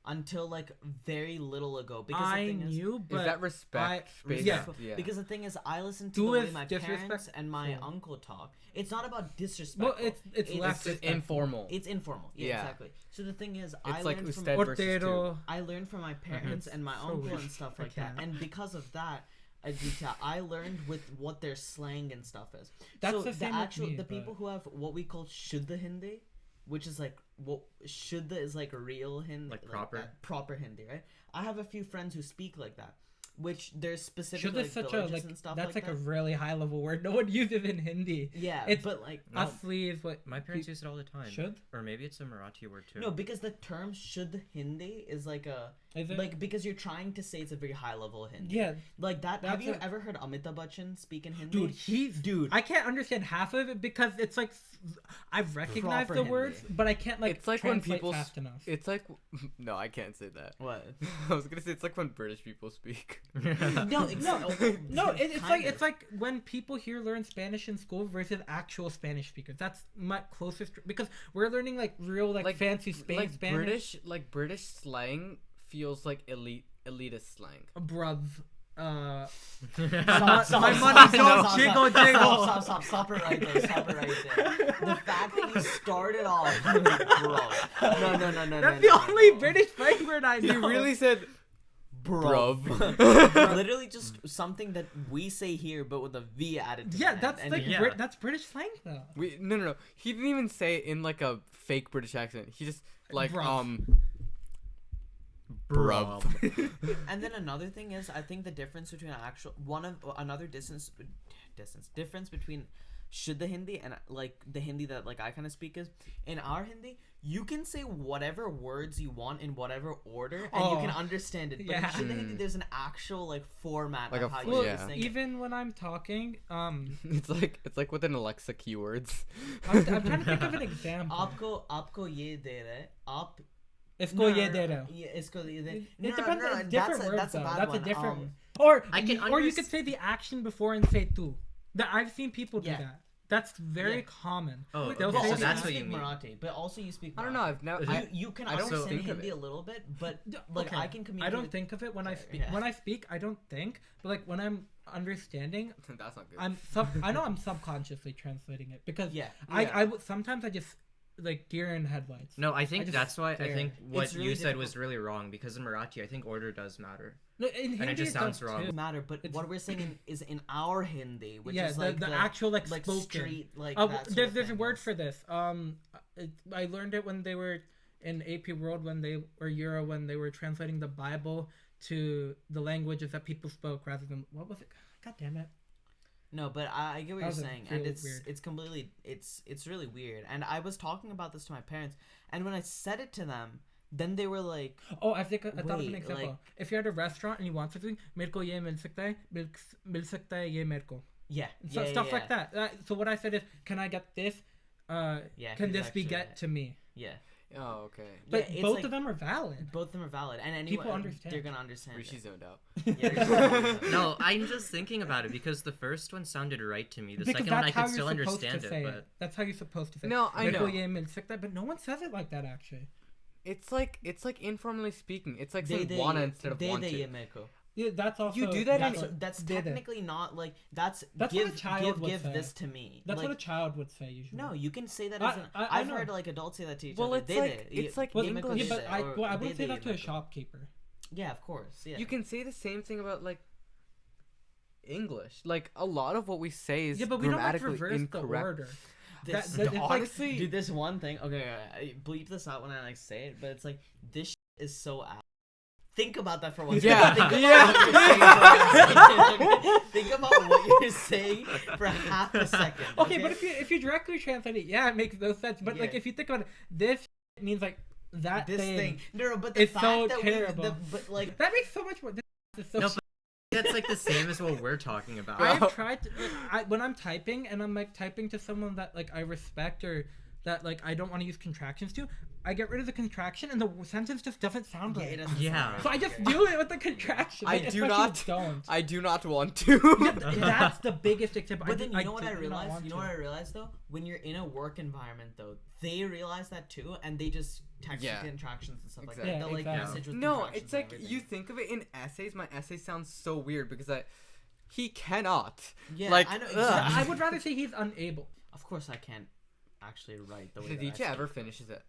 until like very little ago. Because I the thing knew, but is that respect? yeah. Because the thing is, I listen to Tu the way is my parents disrespect- and my uncle talk. It's not about disrespect. Well, it's less It's informal. It's informal. Yeah, exactly. So the thing is, I It's like learned from usted versus tu. Portero. I learned from my parents and my So uncle weird. and stuff I like that. can't. And because of that, Aditya, I learned with what their slang and stuff is. That's so the same with me, the but- people who have what we call Shuddha Hindi, which is like what Shuddha is like real Hindi, Like proper? proper Hindi, right? I have a few friends who speak like that, which there's specific Should like is such a villages like and stuff that's like that. a really high level word. No one uses in Hindi. Yeah, it's but like Asli is what My parents use it all the time. should. Or maybe it's a Marathi word too. no, because the term Shuddha Hindi is like a Is it? like because you're trying to say it's a very high level Hindi. Yeah, Like that. Have That's you a- ever heard Amitabh Bachchan speak in Hindi? dude, I can't understand half of it because it's like I've recognized Proper the words, Hindi. but I can't like It's like when translate people fast enough. It's like no, I can't say that. What? I was gonna say it's like when British people speak. No, exactly. No, it's like when people here learn Spanish in school versus actual Spanish speakers. That's my closest because we're learning like real like fancy Spanish. British slang feels like elitist slang. Bruv. Stop, My stop, money stop, don't stop, jiggle, stop, jiggle. Stop it right there. Stop it right there. The fact that you started off, bro. No. That's the only British slang word I know. You really said bro. bruv. Literally just something that we say here, but with a V added to Yeah, the that's end. like And yeah. that's British slang though. No. He didn't even say it in like a fake British accent. He just like Bruv. bruv. And then another thing is, I think the difference between difference between Shuddha Hindi and like the Hindi that like I kind of speak is in our Hindi you can say whatever words you want in whatever order and you can understand it. But yeah. in Shuddha Hindi there's an actual like format Like of a how fo- you yeah. say it. Even when I'm talking, It's like with an Alexa keywords. I'm trying to think of an example. आपको ये दे रहे आप Isko ye de rahe ho. Yeah, इसको ये दे It depends on different words that's a though. bad That's one. a different or I can or you could say the action before and say tu. I've seen people do Yeah. that. That's very Yeah. common. Oh, They'll Well, say so the that's you what speak you mean. Marathi, but also you speak. I don't Marathi. know. I've never. You can I don't understand think of Hindi it. a little bit, but Okay. I can communicate. I don't think of it when I speak. Yeah. When I speak, I don't think. But like when I'm understanding, That's not good. I know I'm subconsciously translating it because Yeah. sometimes I just like deer in headlights. No, I think just that's why I stare. think what It's really you said was difficult. really wrong because in Marathi I think order does matter. No, in Hindi, And it just sounds does wrong. too. Doesn't matter, but It's- what we're saying is in our Hindi, which Yeah, is like the actual like spoken. street, like Oh, that sort there's of a thing, word yes. for this. I learned it when they were in AP World when they or Euro when they were translating the Bible to the languages that people spoke rather than what was it? God damn it! No, but I get what That you're was a saying, and really weird. it's completely it's really weird. And I was talking about this to my parents, and when I said it to them, then they were like, Oh, I thought of an Wait, example. like- If you're at a restaurant and you want something, मेरे को ये मिल सकता है, मिल सकता है ये मेरे को. yeah, So, yeah, stuff yeah, like that. So what I said is, can I get this? Yeah, Can he's this be actually get right. to me? Yeah, Oh, okay. But it's both like- of them are valid. both of them are valid, and anyone People understand. they're gonna understand. Rishi it. zoned out. Yeah, No, I'm just thinking about it because the first one sounded right to me. The Because second one I that's how could still you're supposed understand to it, say but it. That's how you're supposed to say it. No, I मेरे know. को ये मिल सकता है, but no one says it like that actually. It's like informally speaking. It's like they saying wanna instead of they wanted. ye mere ko. Yeah, that's also You do that That's in- that's They did. technically not like that's That's give what a child would give say. this to me. That's like, what a child would say usually. No, you can say that I- as an. I I've know. heard like adults say that to each Well, other. it's They like- did. it's like Well, Ye mere ko English- yeah, de but or I de wouldn't say de that to ye a mere ko. shopkeeper. Yeah, of course. Yeah. You can say the same thing about like English. Like a lot of what we say is Yeah, but we don't like grammatically reverse the incorrect. order. This, that- it's like- honestly, dude, this one thing. Okay, I bleep this out when I like say it, but it's like this is so ass. Think about that for one second. Yeah, Think about yeah. what you're saying. Think about what you're saying for half a second. Okay, but if you directly translate it, yeah, it makes no sense. But like Yeah. if you think about it, this means like that this thing. thing. No, but the It's fact so that terrible. but like That makes so much more. This is so No, stupid. that's like the same as what we're talking about. I've tried to, when I'm typing and I'm like typing to someone that like I respect or that like I don't want to use contractions to, I get rid of the contraction and the sentence just doesn't sound right. Yeah. So I just do it with the contraction. I do not want to. That's the biggest example. But then you know what I realized? You know what I realized though? When you're in a work environment though, they realize that too, and they just text with contractions and stuff like that. They'll like message with it's like you think of it in essays. My essay sounds so weird because he cannot. Yeah, like I know. Exactly. I would rather say he's unable. Of course, I can't actually write the way. Did Aditya ever finishes it?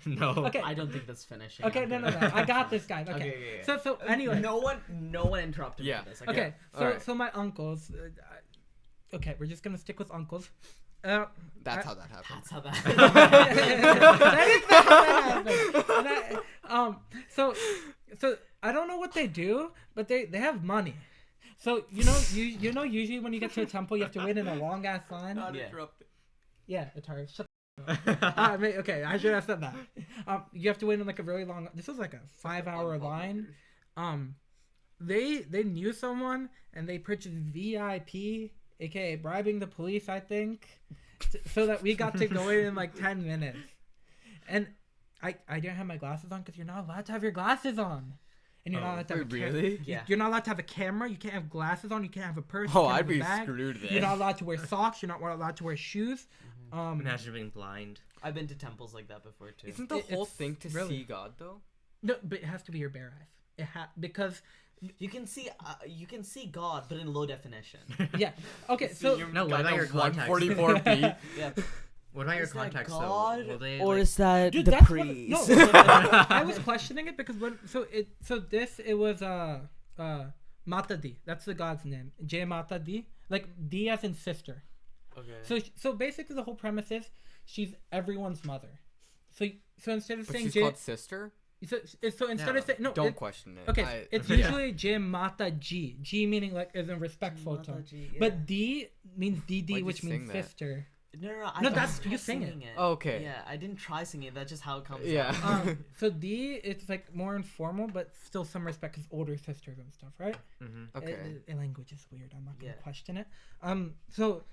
No. Okay. I don't think that's finishing. Okay, no. I got this, guys. Okay. So anyway. No one interrupted me for this. Okay. So my uncles. Okay, we're just gonna stick with uncles. That's how that happened. That's how that happened. So I don't know what they do, but they have money. So you know usually when you get to a temple you have to wait in a long ass line. Not interrupted. Yeah, Atharv. Shut okay, I should have said that. You have to wait in like a really long. This was like a 5-hour line. They knew someone and they purchased VIP, aka bribing the police, I think, so that we got to go in like 10 minutes. And I didn't have my glasses on because you're not allowed to have your glasses on. And you're not allowed to have really? Yeah. You're not allowed to have a camera. You can't have glasses on. You can't have a purse. Oh, I'd be screwed then. You're not allowed to wear socks. You're not allowed to wear shoes. Imagine being blind. I've been to temples like that before too. Isn't the whole thing to see God though? No, but it has to be your bare eyes. Because you can see God, but in low definition. Yeah. Okay. So no, what about your contacts? 144p. Yeah. What about your contacts God, though? Will they, or like... is that dude, the priest? I was questioning it because it was Mata Di. That's the god's name. Jai Mata Di. Like D as in sister. Okay. So basically the whole premise is she's everyone's mother. So instead of saying she's called sister. So instead of saying no, don't question it. Okay, it's usually Jai Mata G. G meaning like is a respectful tone, but D means DD, which means sister. No, that's you singing it. Oh, okay. Yeah, I didn't try singing it. That's just how it comes. Yeah. So D, it's like more informal, but still some respect because older sisters and stuff, right? Mm-hmm. Okay. Language is weird. I'm not gonna question it. So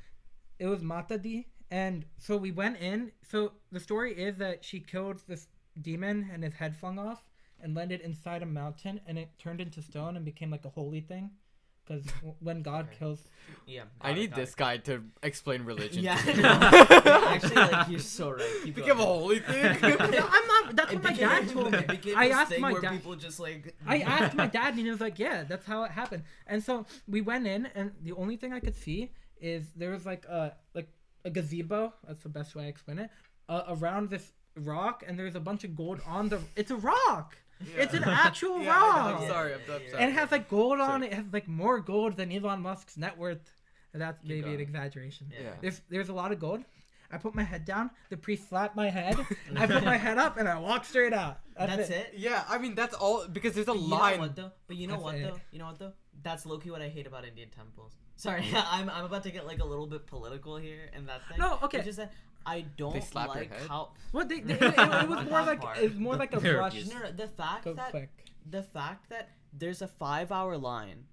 it was Mata D, and so we went in. So the story is that she killed this demon and his head flung off and landed inside a mountain, and it turned into stone and became like a holy thing. Because when God kills... Yeah. I need this guy to explain religion. Yeah. Actually, like, you're so right. It became a holy thing? I'm not... That's what my dad told me. I asked my dad... People just, like... I asked my dad, and he was like, yeah, that's how it happened. And so we went in, and the only thing I could see is there was, like a gazebo. That's the best way I explain it. Around this rock, and there's a bunch of gold on the... It's a rock! Yeah. It's an actual rock. I'm sorry. And it has like gold on it. It has like more gold than Elon Musk's net worth. That's maybe an exaggeration. Yeah. There's a lot of gold. I put my head down. The priest slapped my head. I put my head up and I walked straight out. That's it? Yeah, I mean that's all because there's a line. You know what though? That's low-key what I hate about Indian temples. Sorry, I'm about to get like a little bit political here and that thing. No, okay. It's just that I don't like how. Well, it was more like a brush. No, the fact that there's a 5-hour line,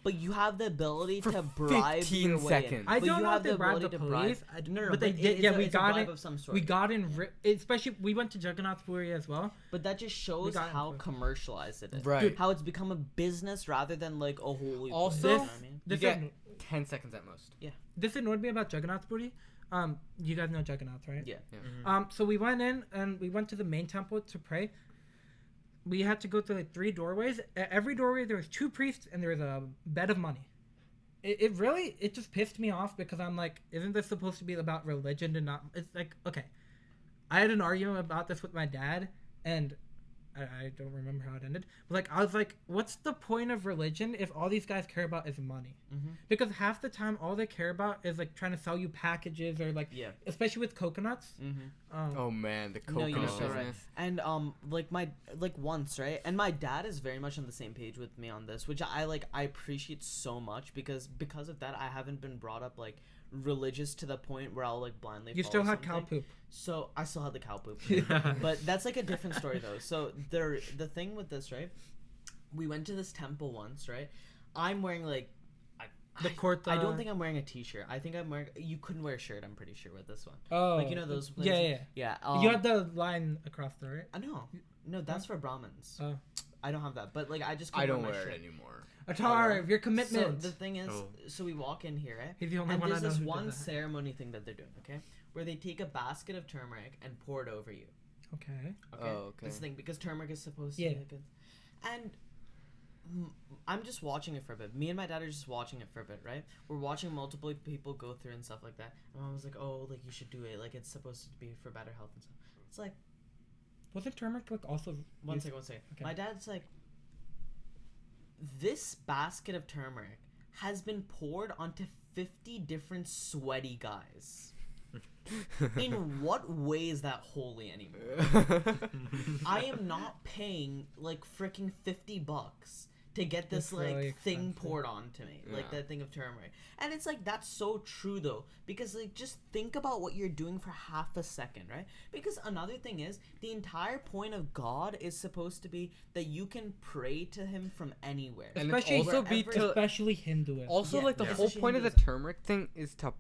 but you have the ability to bribe 15 your way seconds. in. I don't know if they bribed the police. But they did. Yeah, we got it. Of some sort. We got in. Especially, we went to Jagannath Puri as well. But that just shows how commercialized it is. Right. Dude, how it's become a business rather than like a holy. Also, you know what I mean? You get 10 seconds at most. Yeah. This annoyed me about Jagannath Puri. You guys know Jagannath, right? Yeah. Mm-hmm. So we went in and we went to the main temple to pray. We had to go through like 3 doorways. At every doorway there was 2 priests and there was a bed of money. It just pissed me off because I'm like, isn't this supposed to be about religion and not? It's like, okay, I had an argument about this with my dad and I don't remember how it ended. But like, I was like, what's the point of religion if all these guys care about is money? Mm-hmm. Because half the time, all they care about is like trying to sell you packages or like, especially with coconuts. Mm-hmm. Oh man, the coconut business. Right. And once, right? And my dad is very much on the same page with me on this, which I appreciate so much because of that, I haven't been brought up like religious to the point where I'll like blindly you follow still had something. cow poop, so I still had the cow poop. But that's like a different story though. So the thing with this, right, we went to this temple once, right, I'm wearing like The kurta. I don't think I'm wearing a t-shirt. I think I'm wearing. You couldn't wear a shirt. I'm pretty sure with this one. Oh, Like, you know those. Yeah. You had the line across there, right? No, that's for Brahmins. Oh. I don't have that, but like I just. I don't wear wear shirt. it anymore. Atharv, your commitment. So the thing is, so we walk in here, right? He's the only and one I there's know this who did one that. ceremony thing that they're doing, okay? Where they take a basket of turmeric and pour it over you. Okay. Okay. Oh, okay. This thing because turmeric is supposed to Yeah. be like good. And I'm just watching it for a bit. Me and my dad are just watching it for a bit, right? We're watching multiple people go through and stuff like that. And Mom was like, "Oh, like you should do it. Like it's supposed to be for better health and stuff." It's like Wasn't turmeric like also? one second. Okay. My dad's like, this basket of turmeric has been poured onto 50 different sweaty guys. In what way is that holy anymore? I am not paying like freaking $50 to get this It's really like thing expensive. poured onto me, like Yeah. that thing of turmeric. And it's like that's so true though, because like just think about what you're doing for half a second, right? Because another thing is the entire point of God is supposed to be that you can pray to Him from anywhere. And Especially- it's also be wherever- to Especially Hinduism. also Yeah, like the yeah. whole Especially point of the Hinduism. turmeric thing is to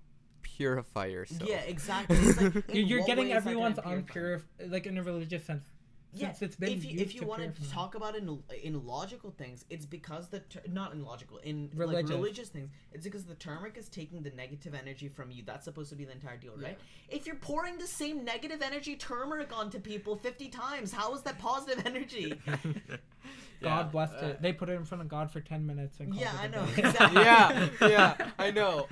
purify yourself. Yeah, exactly. It's like, in You're what getting way is that gonna everyone's purify? unpure, like in a religious sense. Yeah, Since it's been if used you to want to purify. talk about it in logical things, it's because not in logical, in Religious. like religious things, it's because the turmeric is taking the negative energy from you. That's supposed to be the entire deal, right? If you're pouring the same negative energy turmeric onto people 50 times, how is that positive energy? God blessed it. They put it in front of God for 10 minutes and called Yeah, it I a know. day. Exactly. yeah, I know.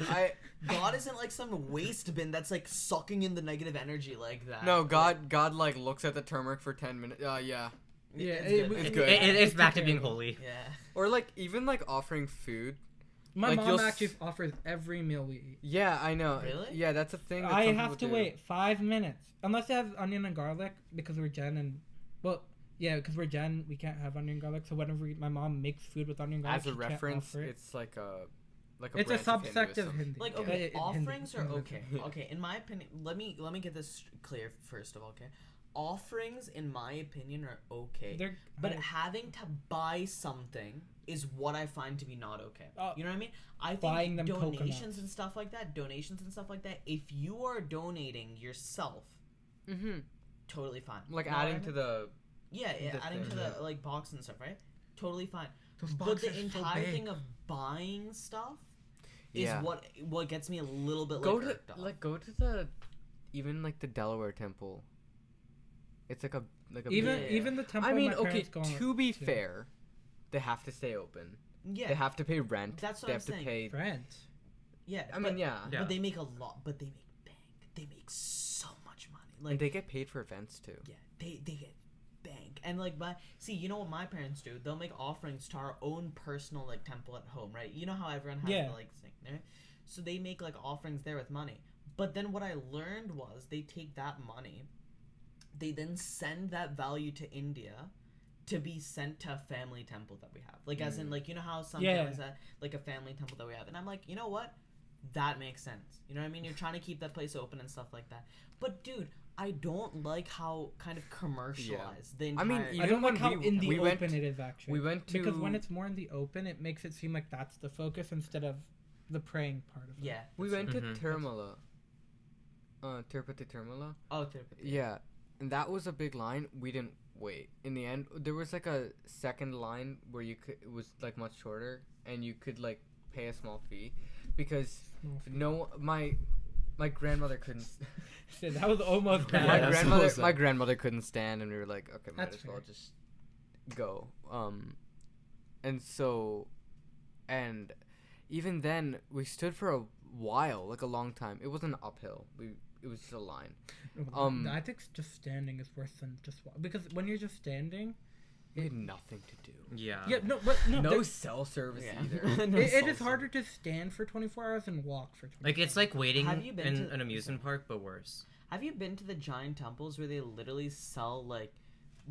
God isn't like some waste bin that's like sucking in the negative energy like that. No, God like looks at the turmeric for 10 minutes. Yeah. Yeah, It's good. It's back to being holy. Yeah. Or like even like offering food. My Like, mom you'll actually offers every meal we eat. Yeah, I know. Really? Yeah, that's a thing. That I some have people to do. wait 5 minutes. Unless they have onion and garlic, because we're Gen and... Well, yeah, because we're Gen, we can't have onion and garlic. So whenever my mom makes food with onion and garlic, As a she can't reference, offer it. it's like a It's a branch of subsect of Hinduism. Hindi. Like Yeah. okay, Hindi- offerings are Hinduism. okay. Okay, in my opinion, let me get this clear first of all. Okay, offerings in my opinion are okay, They're- but I- having to buy something is what I find to be not okay. You know what I mean? I buying think them donations coconuts. and stuff like that. If you are donating yourself, totally fine. Like You know what I adding mean? to the yeah, adding thing, to yeah. the like box and stuff, right? Totally fine. Those But boxes the are so entire big. thing of buying stuff is Yeah. what gets me a little bit go like to irked off. go to the even like the Delaware temple. It's like a Even Yeah. even the temple I mean, my okay, parents go to be to. fair, they have to stay open. Yeah, They have to pay rent. That's what they I'm have to saying. pay. Rent. yeah. I mean, yeah. Yeah. But they make a lot. But they make bank. They make so much money. And Like they get paid for events too. yeah, they get bank. And like you know what my parents do? They'll make offerings to our own personal like temple at home, right? You know how everyone has Yeah. the like thing, right? So they make like offerings there with money. But then what I learned was they take that money, they then send that value to India to be sent to a family temple that we have. Like as in like you know how some Yeah. families have like a family temple that we have. And I'm like, you know what? That makes sense. You know what I mean? You're trying to keep that place open and stuff like that. But dude, I don't like how kind of commercialized the entire. I mean, I even don't like when how in the we open went- it is actually. we went because to- when it's more in the open, it makes it seem like that's the focus instead of the praying part of it. yeah. We went to Mhm. Tirumala. Tirupati Tirumala. Oh, Tirupati. Yeah, and that was a big line. We didn't wait. In the end, there was like a second line where you could. It was like much shorter, and you could like pay a small fee, because my grandmother couldn't. Shit, that was almost bad. my that's grandmother almost my that. grandmother couldn't stand, and we were like, okay, might That's as well fair. just go. And so, and even then, we stood for a while, like a long time. It wasn't uphill. It was just a line. I think just standing is worse than just because when you're just standing, We had nothing to do. Yeah. yeah, no, but no, No there- cell service Yeah. either. No it is salsa. harder to stand for 24 hours than walk for 24 Like it's like waiting Have you been in to- an amusement park, but worse. Have you been to the giant temples where they literally sell like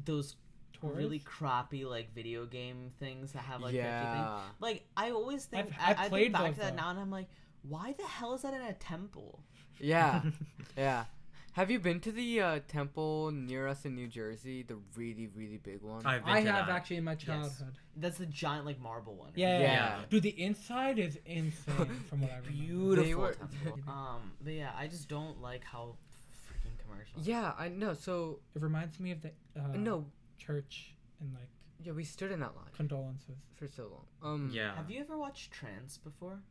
those Tours? really crappy like video game things that have like 50 things? Yeah. Like I always think I've I played think back those, to that though. now and I'm like, why the hell is that in a temple? Yeah. Yeah. Have you been to the temple near us in New Jersey? The really, really big one? I've been I to have that. actually in my childhood. That's the giant like marble one. Yeah. Yeah. Dude, the inside is insane from what I remember. Beautiful. They were- temple. But yeah, I just don't like how freaking commercial. Yeah, I know. So, It reminds me of the no. church and like Yeah, we stood in that line condolences. for so long. Yeah. Have you ever watched Trance before?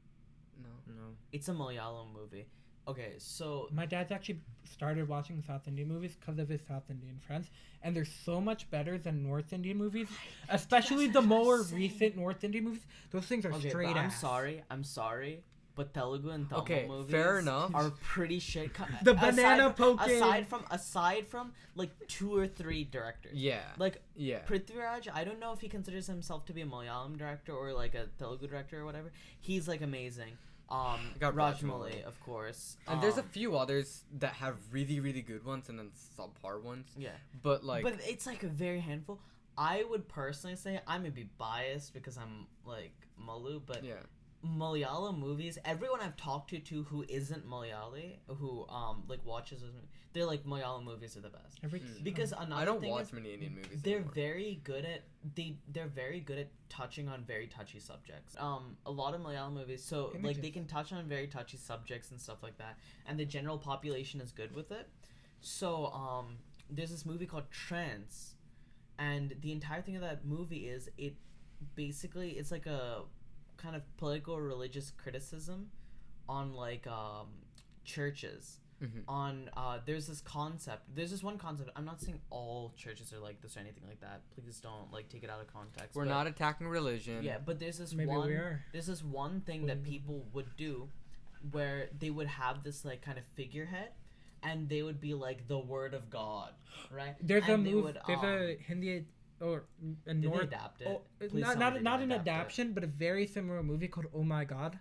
No. No. It's a Malayalam movie. Okay, so My dad's actually started watching South Indian movies because of his South Indian friends, and they're so much better than North Indian movies, especially the more recent North Indian movies. Those things are okay, straight but ass. I'm sorry, but Telugu and Tamil Okay, movies fair enough. are pretty shit. The banana poking. aside from like 2 or 3 directors. Yeah. Like Yeah. Prithviraj, I don't know if he considers himself to be a Malayalam director or like a Telugu director or whatever. He's like amazing. got Rajmouli, of course. And there's a few others that have really, really good ones and then subpar ones. Yeah. But like, But it's like a very handful. I would personally say I may be biased because I'm like Malu, but yeah. Malayalam movies, everyone I've talked to who isn't Malayali, who like watches those movies, they're like Malayalam movies are the best. Because another I don't thing watch is, many Indian movies. they're anymore. very good at they're very good at touching on very touchy subjects. A lot of Malayalam movies, so like they can touch on very touchy subjects and stuff like that, and the general population is good with it. So there's this movie called Trance, and the entire thing of that movie is it's like a kind of political or religious criticism on like churches. On there's this one concept. I'm not saying all churches are like this or anything like that. Please don't like take it out of context. We're not attacking religion. Yeah, but there's this Maybe we are. there's this one thing that people would do where they would have this like kind of figurehead and they would be like the word of God, right? There's and a move. There's a Hindi or a did they North. adapt it? Oh, Please tell me not they an didn't adapt it. adaptation, but a very similar movie called Oh My God.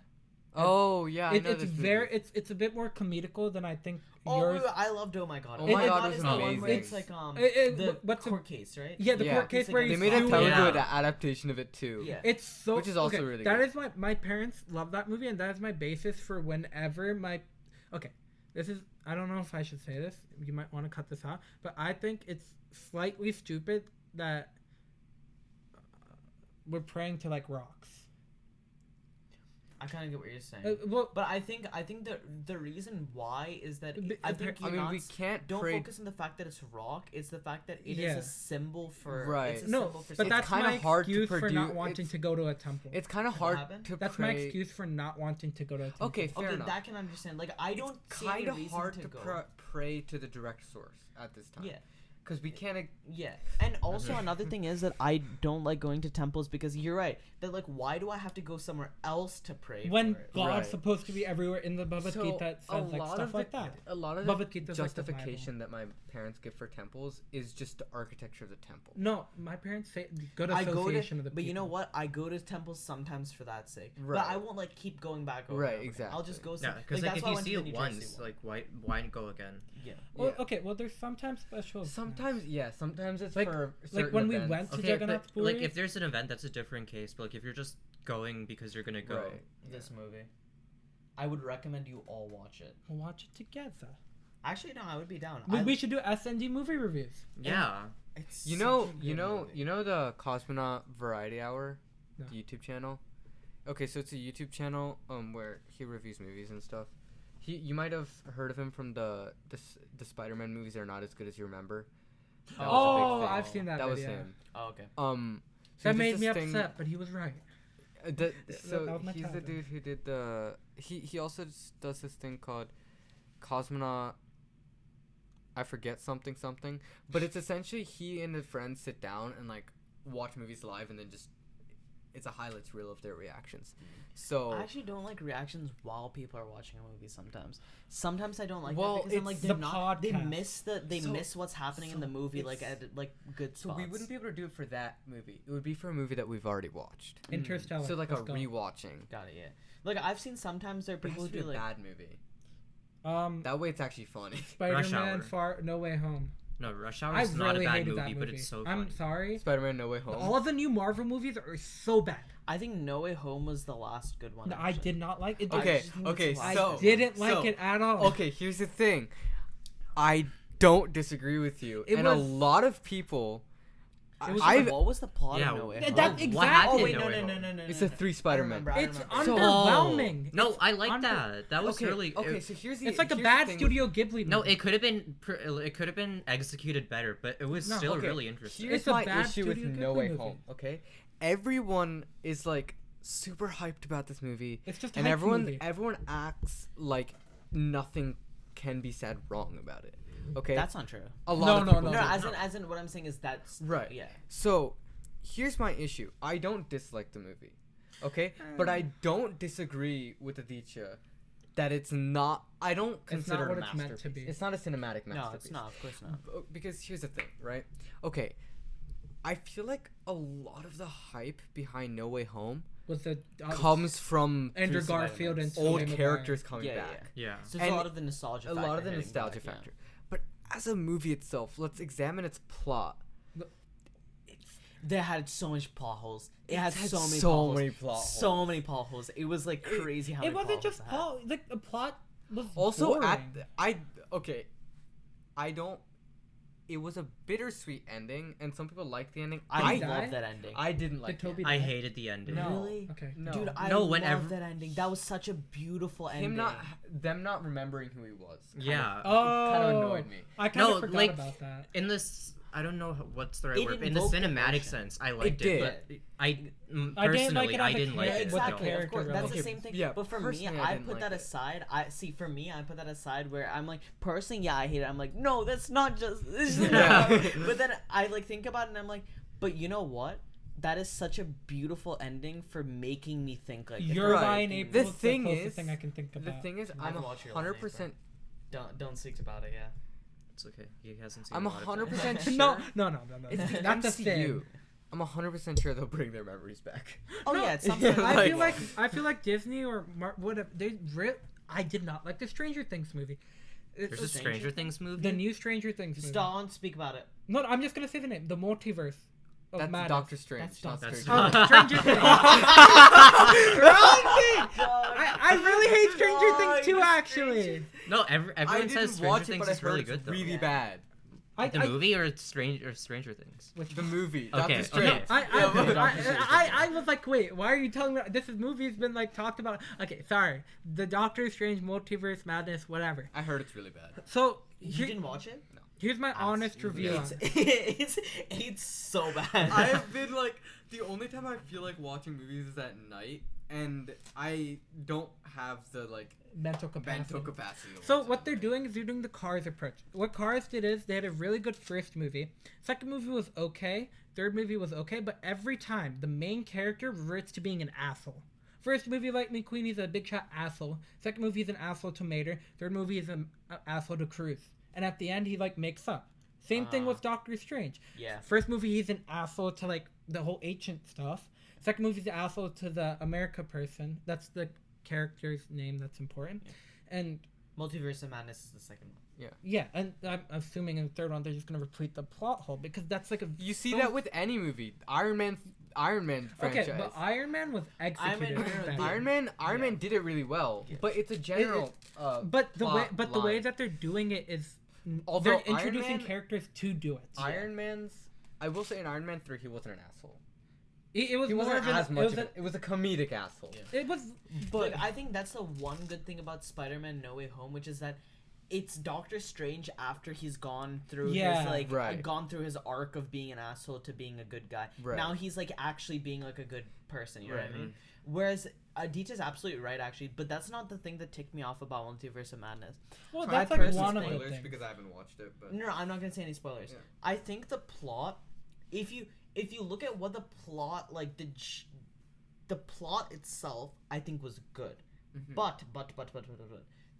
Oh yeah, I know It's this very movie. it's a bit more comedical than I think Oh, yours. I loved Oh My God. Oh My God is was the one where amazing. it's like what's the the- court case, right? Yeah, the Yeah. court case It's like where a- They he's made a suing- Telugu Yeah. adaptation of it too. Yeah. It's so Which is also okay, really That good. is my parents love that movie, and that is my basis for whenever my this is, I don't know if I should say this, you might want to cut this out, but I think it's slightly stupid that we're praying to like rocks. I kind of get what you're saying. Well, But I think the reason why is that But- I think I you're mean, not we can't don't pray. focus on the fact that it's rock. It's the fact that it is Yeah. a symbol for Right. It's a no, symbol for but something. that's kinda my hard to excuse for not produce- wanting to go to a temple. It's kind of What hard happened? to That's pray. my excuse for not wanting to go to a temple. Okay, fair okay, enough. that can understand. Like I don't see any Kind of reason hard to to go. pray to the direct source at this time. Yeah. Because we can't. Yeah, and also another thing is that I don't like going to temples because you're right. That like, why do I have to go somewhere else to pray? When for it? God's Right. supposed to be everywhere in the Bhagavad Gita, it says like stuff like that. A lot of Bhagavad the Gita's like the Bible. justification that my parents give for temples is just the architecture of the temple. No, my parents say go to I go association to, of the but you know people. what? I go to temples sometimes for that sake. Right. But I won't like keep going back over. Right, and over. exactly. I'll just go. Yeah, because that's if why I you went see to the it New Jersey once, one. like why go again? Yeah. Well, Yeah. okay, well, there's sometimes special. Sometimes, yeah. Sometimes it's Like- for like certain when we events. went to Okay, Jagannath but, like Puri. if there's an event, that's a different case. But like if you're just going because you're gonna go, Right. This movie, I would recommend you all watch it. We'll watch it together. Actually, no, I would be down. We should do SND movie reviews. yeah. It's You such know, a good you know, movie. you know the Cosmonaut Variety Hour, No. the YouTube channel. Okay, so it's a YouTube channel where he reviews movies and stuff. You might have heard of him from the Spider-Man movies are not as good as you remember. That was a big Oh, thing. I've seen that. That was video. him. Oh, okay. So That he made does me this thing- upset, but he was right. So that was my he's the childhood. dude who did the. He also does this thing called Cosmonaut. I forget something, but it's essentially he and his friends sit down and like watch movies live, and then just it's a highlights reel of their reactions. So I actually don't like reactions while people are watching a movie. Sometimes I don't like Well, that because I'm like it's they're the not. They podcast. miss what's happening in the movie like at like good so spots. we wouldn't be able to do it for that movie. It would be for a movie that we've already watched. Interstellar. So like let's a go. rewatching. Got it. Yeah. Like I've seen sometimes there are But it people has who to be do a like. bad movie. That That way it's actually funny. Spider-Man Hour. No Way Home. No, Rush Hour I is not a really bad hated movie, that but movie. it's so funny. I'm sorry. Spider-Man No Way Home. All of the new Marvel movies are so bad. I think No Way Home was the last good one. No, I actually. did not like it. Okay, just think okay, it's I so didn't like so- it at all. Okay, here's the thing. I don't disagree with you. It And a was- lot of people. What was the plot Yeah, of No Way That- Home? that's What exactly- happened Oh wait, in no, No no, Way no, Home? no, no. It's no, a no. 3 Spider-Man. It's So- underwhelming. No, I like that. That was okay, really. okay. So here's the. It's like a here's the bad thing Studio Ghibli movie. No, it could have been. It could have been executed better, but it was No, still okay, really interesting. Here's It's a my bad issue with Studio No Ghibli Way movie. Home. Okay, everyone is like super hyped about this movie, It's just a and hype everyone movie. acts like nothing can be said wrong about it. Okay, That's not true. a lot No, of no, people no, do. As in what I'm saying is that's Right. Yeah. So, here's my issue. I don't dislike the movie, okay? But I don't disagree with Aditya that it's not. I don't consider what it a it's meant to masterpiece. be. It's not a cinematic masterpiece. No, it's not. Of course not. Because here's the thing, right? Okay, I feel like a lot of the hype behind No Way Home Was the comes from Andrew Three Garfield and Spider-Mans. old Tobey characters coming Yeah, back. Yeah. So there's And a lot of the nostalgia. A factor lot of the hitting nostalgia back, yeah. factor. But as a movie itself, let's examine its plot. They had so much plot holes. It had had so many so plot holes. many plot So holes. many plot holes. It was like crazy how It many wasn't plot just holes it had. Paul. Like the plot was Also, boring. I don't. It was a bittersweet ending, and some people liked the ending. I die? love that ending. I didn't like Did Toby it. I die? hated the ending. No. Really? Okay. No. Dude, I No, love whenever- that ending. That was such a beautiful ending. Them not remembering who he was. Yeah. Oh, kind of annoyed me. I kind No, of forgot like, about that. In this, I don't know what's the right It word. In the invoked cinematic emotion. sense, I liked did. it, but I I didn't like personally it I as a didn't like kid. Yeah, it. What the exactly. Of course, character that's the was. same thing. Yeah, but for me, personally, I I didn't put like that it. aside. I put that aside where I'm like, personally, yeah, I hate it. I'm like, no, that's not just. Yeah. But then I like think about it and I'm like, but you know what? That is such a beautiful ending for making me think like. if Your right. Lie in The April is thing the closest is- thing I can think The about. thing is, I've I'm watched Your Lie in 100%. don't speak about it. Yeah. It's okay. He hasn't seen. I'm a lot of 100% sure. No. It's the Not the MCU. thing. I'm 100% sure they'll bring their memories back. Oh No, yeah, it's something. yeah, I feel like Disney or whatever. I did not like the Stranger Things movie. There's a Stranger Things movie. The new Stranger Things movie. Don't speak about it. No, I'm just gonna say the name. The Multiverse of That's Madness. Doctor Strange. That's not Doctor Stranger Oh, Things. Stranger Things. I really hate Stranger Things too. Actually, No, I everyone says didn't watch Stranger it, but Things I is heard really it's good though. really Yeah. bad. The movie or Stranger Things? The movie. Okay, Doctor Strange. okay. I was like, wait, why are you telling me this movie's been like talked about? Okay, sorry, the Doctor Strange Multiverse Madness, whatever. I heard it's really bad. So You didn't watch it? here's my honest review. It's on it. it's so bad. I have been like the only time I feel like watching movies is at night, and I don't have the like Mental capacity. mental capacity. to So watch what it. they're doing is they're doing the Cars approach. What Cars did is they had a really good first movie. Second movie was okay. Third movie was okay. But every time the main character reverts to being an asshole. First movie, Lightning McQueen, he's a big shot asshole. Second movie is an asshole to Mater. Third movie is an asshole to Cruz. And at the end, he like makes up. Same thing with Doctor Strange. Yeah. First movie, he's an asshole to like the whole ancient stuff. Second movie, he's an asshole to the America person. That's the character's name that's important. And Multiverse of Madness is the second one. yeah, and I'm assuming in the third one they're just gonna replete the plot hole because that's like a You see that with any movie. Iron Man franchise. okay, but Iron Man was executed. Iron Man- better. Iron Man did it really well, but it's a general. But the way plot the way line. that they're doing it is Although they're Iron introducing Man- characters to do it. Iron Man's. I will say in Iron Man 3 he wasn't an asshole. It was He more wasn't of as an, much. It was a comedic asshole. Yeah. it was But I think that's the one good thing about Spider-Man No Way Home, which is that it's Doctor Strange after he's gone through Yeah. his like Right. gone through his arc of being an asshole to being a good guy. Right. Now he's like actually being like a good person, you know what I Right. mean? Whereas Aditya's absolutely right actually, but that's not the thing that ticked me off about Multiverse of Madness. well. I That's like personally one of the spoilers things. because I haven't watched it, but No, I'm not gonna say any spoilers. Yeah. I think the plot, if you look at what the plot like the plot itself, I think was good. Mhm. But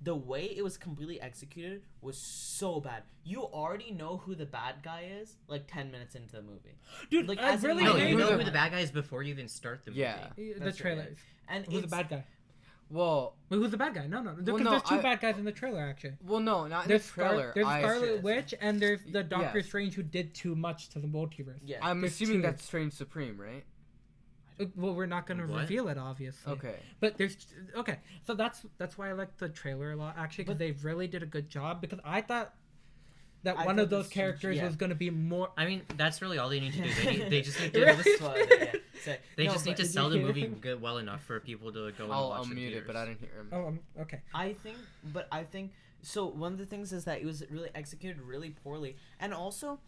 the way it was completely executed was so bad. You already know who the bad guy is like 10 minutes into the movie. Dude, Like, I as in, really like, No, hate you know them. who the bad guy is before you even start the movie. Yeah. The That's trailers. right. And Who's the it's bad guy? well, Wait, who's the bad guy? No, because no, there's two I- bad guys in the trailer actually. well, no, not in There's the trailer. there's I- Scarlet Witch and there's the Doctor Yes. Strange who did too much to the multiverse. yeah. I'm there's assuming two. that's Strange Supreme, right? Well, we're not gonna What? reveal it, obviously. Okay. But there's okay, so that's why I like the trailer a lot actually because But- they really did a good job because I thought that I one thought of those this- characters yeah. was going to be more. I mean, that's really all they need to do. They just need to. Really? That's what, yeah. So, They no, just need but to Did sell you the hear movie good, well enough for people to go and I'll watch in mute it, theaters. but I didn't hear him. Oh, okay. I think so. One of the things is that it was really executed really poorly, and also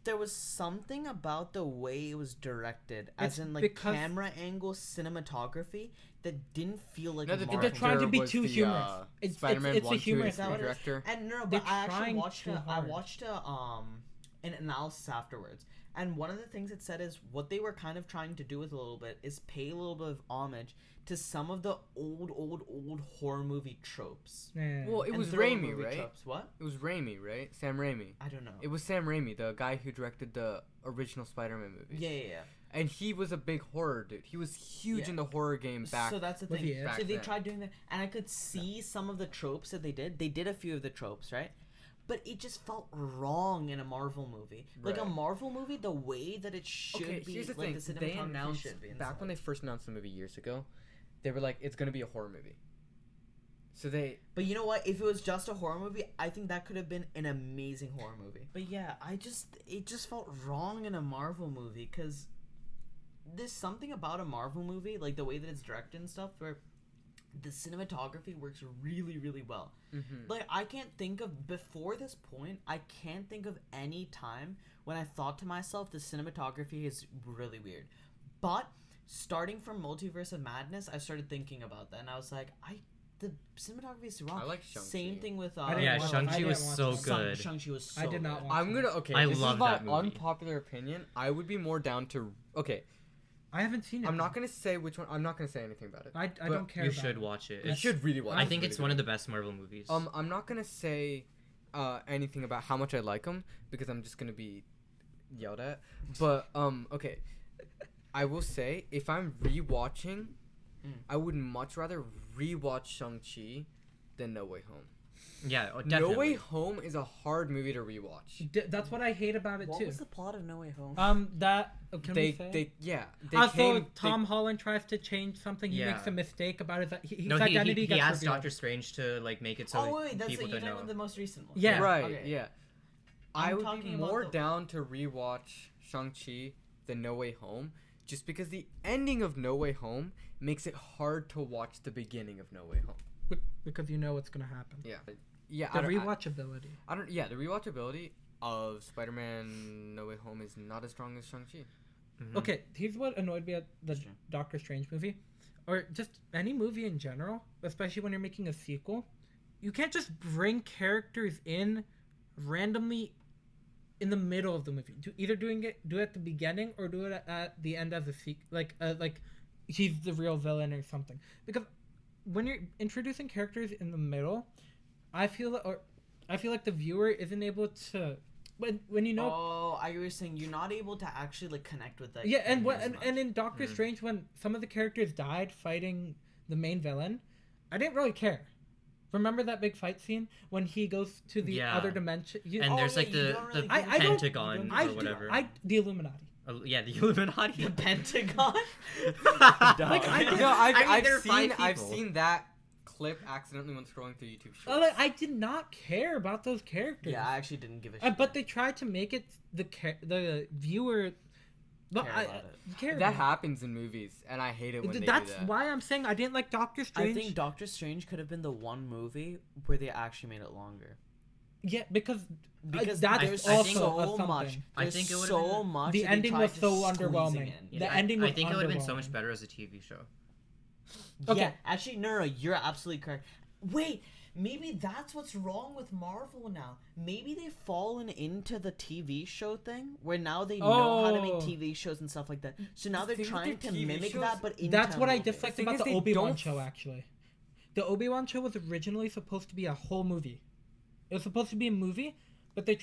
there was something about the way it was directed, as It's in like because- camera angle, cinematography, that didn't feel like No, a the Marvel They're trying to director be was too the, humorous. Spider-Man it's a 1, 2, humor. and Is that 3 what it is? director. And no, They're but I actually trying watched too a, I hard. watched an analysis afterwards, and one of the things it said is what they were kind of trying to do with a little bit is pay a little bit of homage to some of the old horror movie tropes. Yeah. Well, it And was thriller Raimi, movie right? Tropes. What? It was Raimi, right? Sam Raimi. I don't know. It was Sam Raimi, the guy who directed the original Spider-Man movies. Yeah. And he was a big horror dude. He was huge Yeah. in the horror game back. So that's the Was thing. he it? Back So they then. tried doing that, and I could see some of the tropes that they did. They did a few of the tropes, right? But it just felt wrong in a Marvel movie. Like a Right. Marvel movie, the way that it should Okay, be, here's the like thing. the cinematography They announced should be. and back stuff. when they first announced the movie years ago, they were like, "It's gonna be a horror movie." So they But you know what? If it was just a horror movie, I think that could have been an amazing horror movie. But yeah, it just felt wrong in a Marvel movie because there's something about a Marvel movie, like the way that it's directed and stuff, where the cinematography works really, really well. Like I can't think of before this point. I can't think of any time when I thought to myself, the cinematography is really weird. But starting from Multiverse of Madness, I started thinking about that, and I was like, the cinematography is wrong. I like Shang-Chi. Same thing with I didn't Yeah, watch it. Shang-Chi I was didn't so watch it. good. Shang-Chi was so I did not good. watch I'm gonna I this love is my that movie. unpopular opinion. I would be more down to I haven't seen it. I'm not gonna say which one. I'm not gonna say anything about it. I but don't care. You about should it. watch it. You It's- should really watch. I it. think It's it's really one of good. the best Marvel movies. I'm not gonna say anything about how much I like them because I'm just gonna be yelled at. But okay, I will say if I'm rewatching, I would much rather rewatch Shang-Chi than No Way Home. Yeah, definitely. No Way Home is a hard movie to rewatch. That's what I hate about it What too. was the plot of No Way Home? Can we say? They Also, came. Tom Holland tries to change something. He Yeah. makes a mistake about his No, identity he gets asked revealed. Doctor Strange to like make it so oh wait, that's people you're don't talking know. about the most recent one. Yeah. Right. Okay. Yeah. I'm I would be talking about more the- down to rewatch Shang-Chi than No Way Home, just because the ending of No Way Home makes it hard to watch the beginning of No Way Home. Because you know what's gonna happen. Yeah. Yeah. The I don't, rewatchability. I don't. Yeah. The rewatchability of Spider-Man No Way Home is not as strong as Shang-Chi. Mhm. Okay, here's what annoyed me at the Sure. Doctor Strange movie, or just any movie in general, especially when you're making a sequel. You can't just bring characters in randomly in the middle of the movie. Do it at the beginning or do it at the end as a sequel, like he's the real villain or something. Because when you're introducing characters in the middle, I feel like the viewer isn't able to when you know. Oh, I was saying you're not able to actually like connect with that. Yeah, and character as much. and in Doctor Strange, when some of the characters died fighting the main villain, I didn't really care. Remember that big fight scene when he goes to the Yeah. other dimension? And Oh, there's yeah, like you the don't really the get- I don't- Pentagon I or whatever. the Illuminati. Yeah, the Illuminati. the Pentagon. Like, I did- No, I mean, I've there are seen 5 I've people. seen that clip accidentally when scrolling through YouTube shorts. Like, I did not care about those characters. Yeah, I actually didn't give a shit. But they tried to make it the viewer. But Care I about it. care That about happens in movies, and I hate it when it. they That's do that. why I'm saying I didn't like Doctor I Strange. think Doctor Strange could have been the one movie where they actually made it longer. Yeah, because Because that's there's also so a something. much. I There's think it would've so been- much. The that they ending tried was to so squeeze underwhelming. in. The ending was I think it would have been so underwhelming. much better as a TV show. Okay. Yeah, actually, no, you're absolutely correct. Wait, maybe that's what's wrong with Marvel now. Maybe they've fallen into the TV show thing, where now they know how to make Oh. TV shows and stuff like that. So now The they're thing with trying their to TV mimic shows- that, but into That's what I movies. disliked The thing about is the they Obi-Wan don't- show, actually. The Obi-Wan show was originally supposed to be a whole movie. It was supposed to be a movie, but they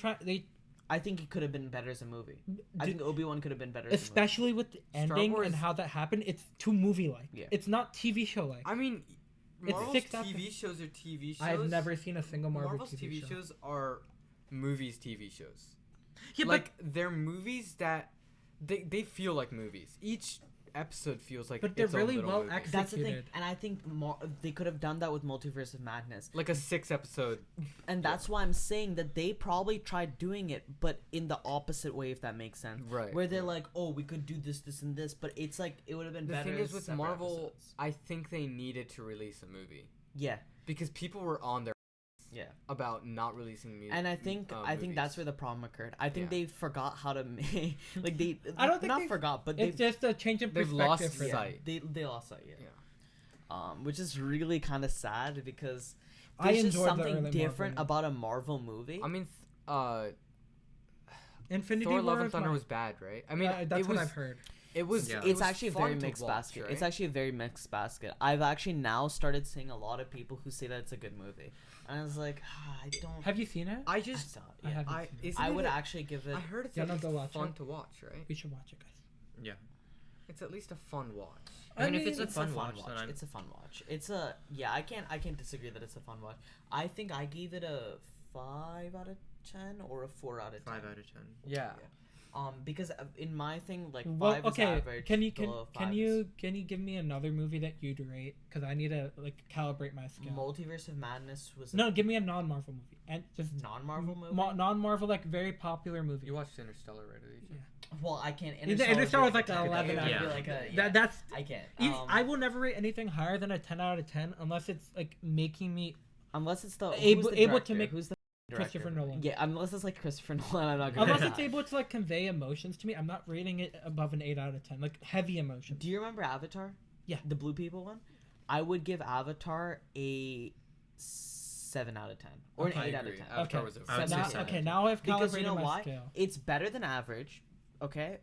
I think it could have been better as a movie. I think Obi-Wan could have been better as a movie. especially with the ending Wars- and how that happened, it's too movie-like. Yeah. It's not TV show-like. I mean, It's Marvel's 6 TV episodes. shows are TV shows. I've never seen a single Marvel Marvel's TV show. shows are movies TV shows. Yeah, Like they're movies that they feel like movies. Each episode feels like But they're its own really little well movie. executed. That's the thing, and I think more they could have done that with Multiverse of Madness. Like a 6-episode. And that's why I'm saying that they probably tried doing it, but in the opposite way, if that makes sense. Right. Where they're like, oh, we could do this, this, and this, but it's like it would have been The better. thing is, as with separate Marvel, episodes. I think they needed to release a movie Yeah, because people were on their yeah. about not releasing music. And I think that's where the problem occurred. I think Yeah. they forgot how to make like they. I don't think not they- forgot, but It's just a change in they've perspective. lost for them. sight. they lost sight. Yeah. Yeah. Which is really kind of sad because I there's just enjoyed the something early different Marvel. about a Marvel movie. I mean, Infinity Thor: War Love and is Thunder my- was bad, right? I mean, that's it what was. I've heard. It was. Yeah. It It's was actually a fun very to mixed watch, basket. right? It's actually a very mixed basket. I've actually now started seeing a lot of people who say that it's a good movie, and I was like, I don't. Have you seen it? I I just. saw it, I yeah. haven't I, seen it. isn't I would it a- actually give it. I heard it's Yeah, at no, least go watch fun it. to watch, right? We should watch it, guys. Yeah. It's at least a fun watch. I mean, if it's a It's fun a fun watch, watch. then I'm... It's a fun watch. It's a I can't disagree that it's a fun watch. I think I gave it a 5 out of 10 or a 4 out of 10. 5 out of 10. Yeah. Because in my thing, like 5 Well, is okay. average. Can you below 5 is give me another movie that you'd rate? Because I need to like calibrate my scale. Multiverse of Madness was No, give me a non-Marvel movie and just non-Marvel movie. non-Marvel like very popular movie. You watched Interstellar, right? Aditya? Well, I can't. Interstellar was like a an 11 out of 10. Like a, That's I can't. I will never rate anything higher than a 10 out of 10 unless it's like making me unless it's the able to director? make Who's the Christopher director? Nolan. Yeah, unless it's like Christopher Nolan, I'm not gonna. Unless rate it's that. able to like convey emotions to me, I'm not rating it above an 8 out of 10. Like heavy emotions. Do you remember Avatar? Yeah. The blue people one. I would give Avatar a 7 out of 10 or I an 8 out of agree. 10. Avatar Okay. was a I would say Now, seven. okay, now I've calibrated Because you know my why? scale, It's better than average. Okay.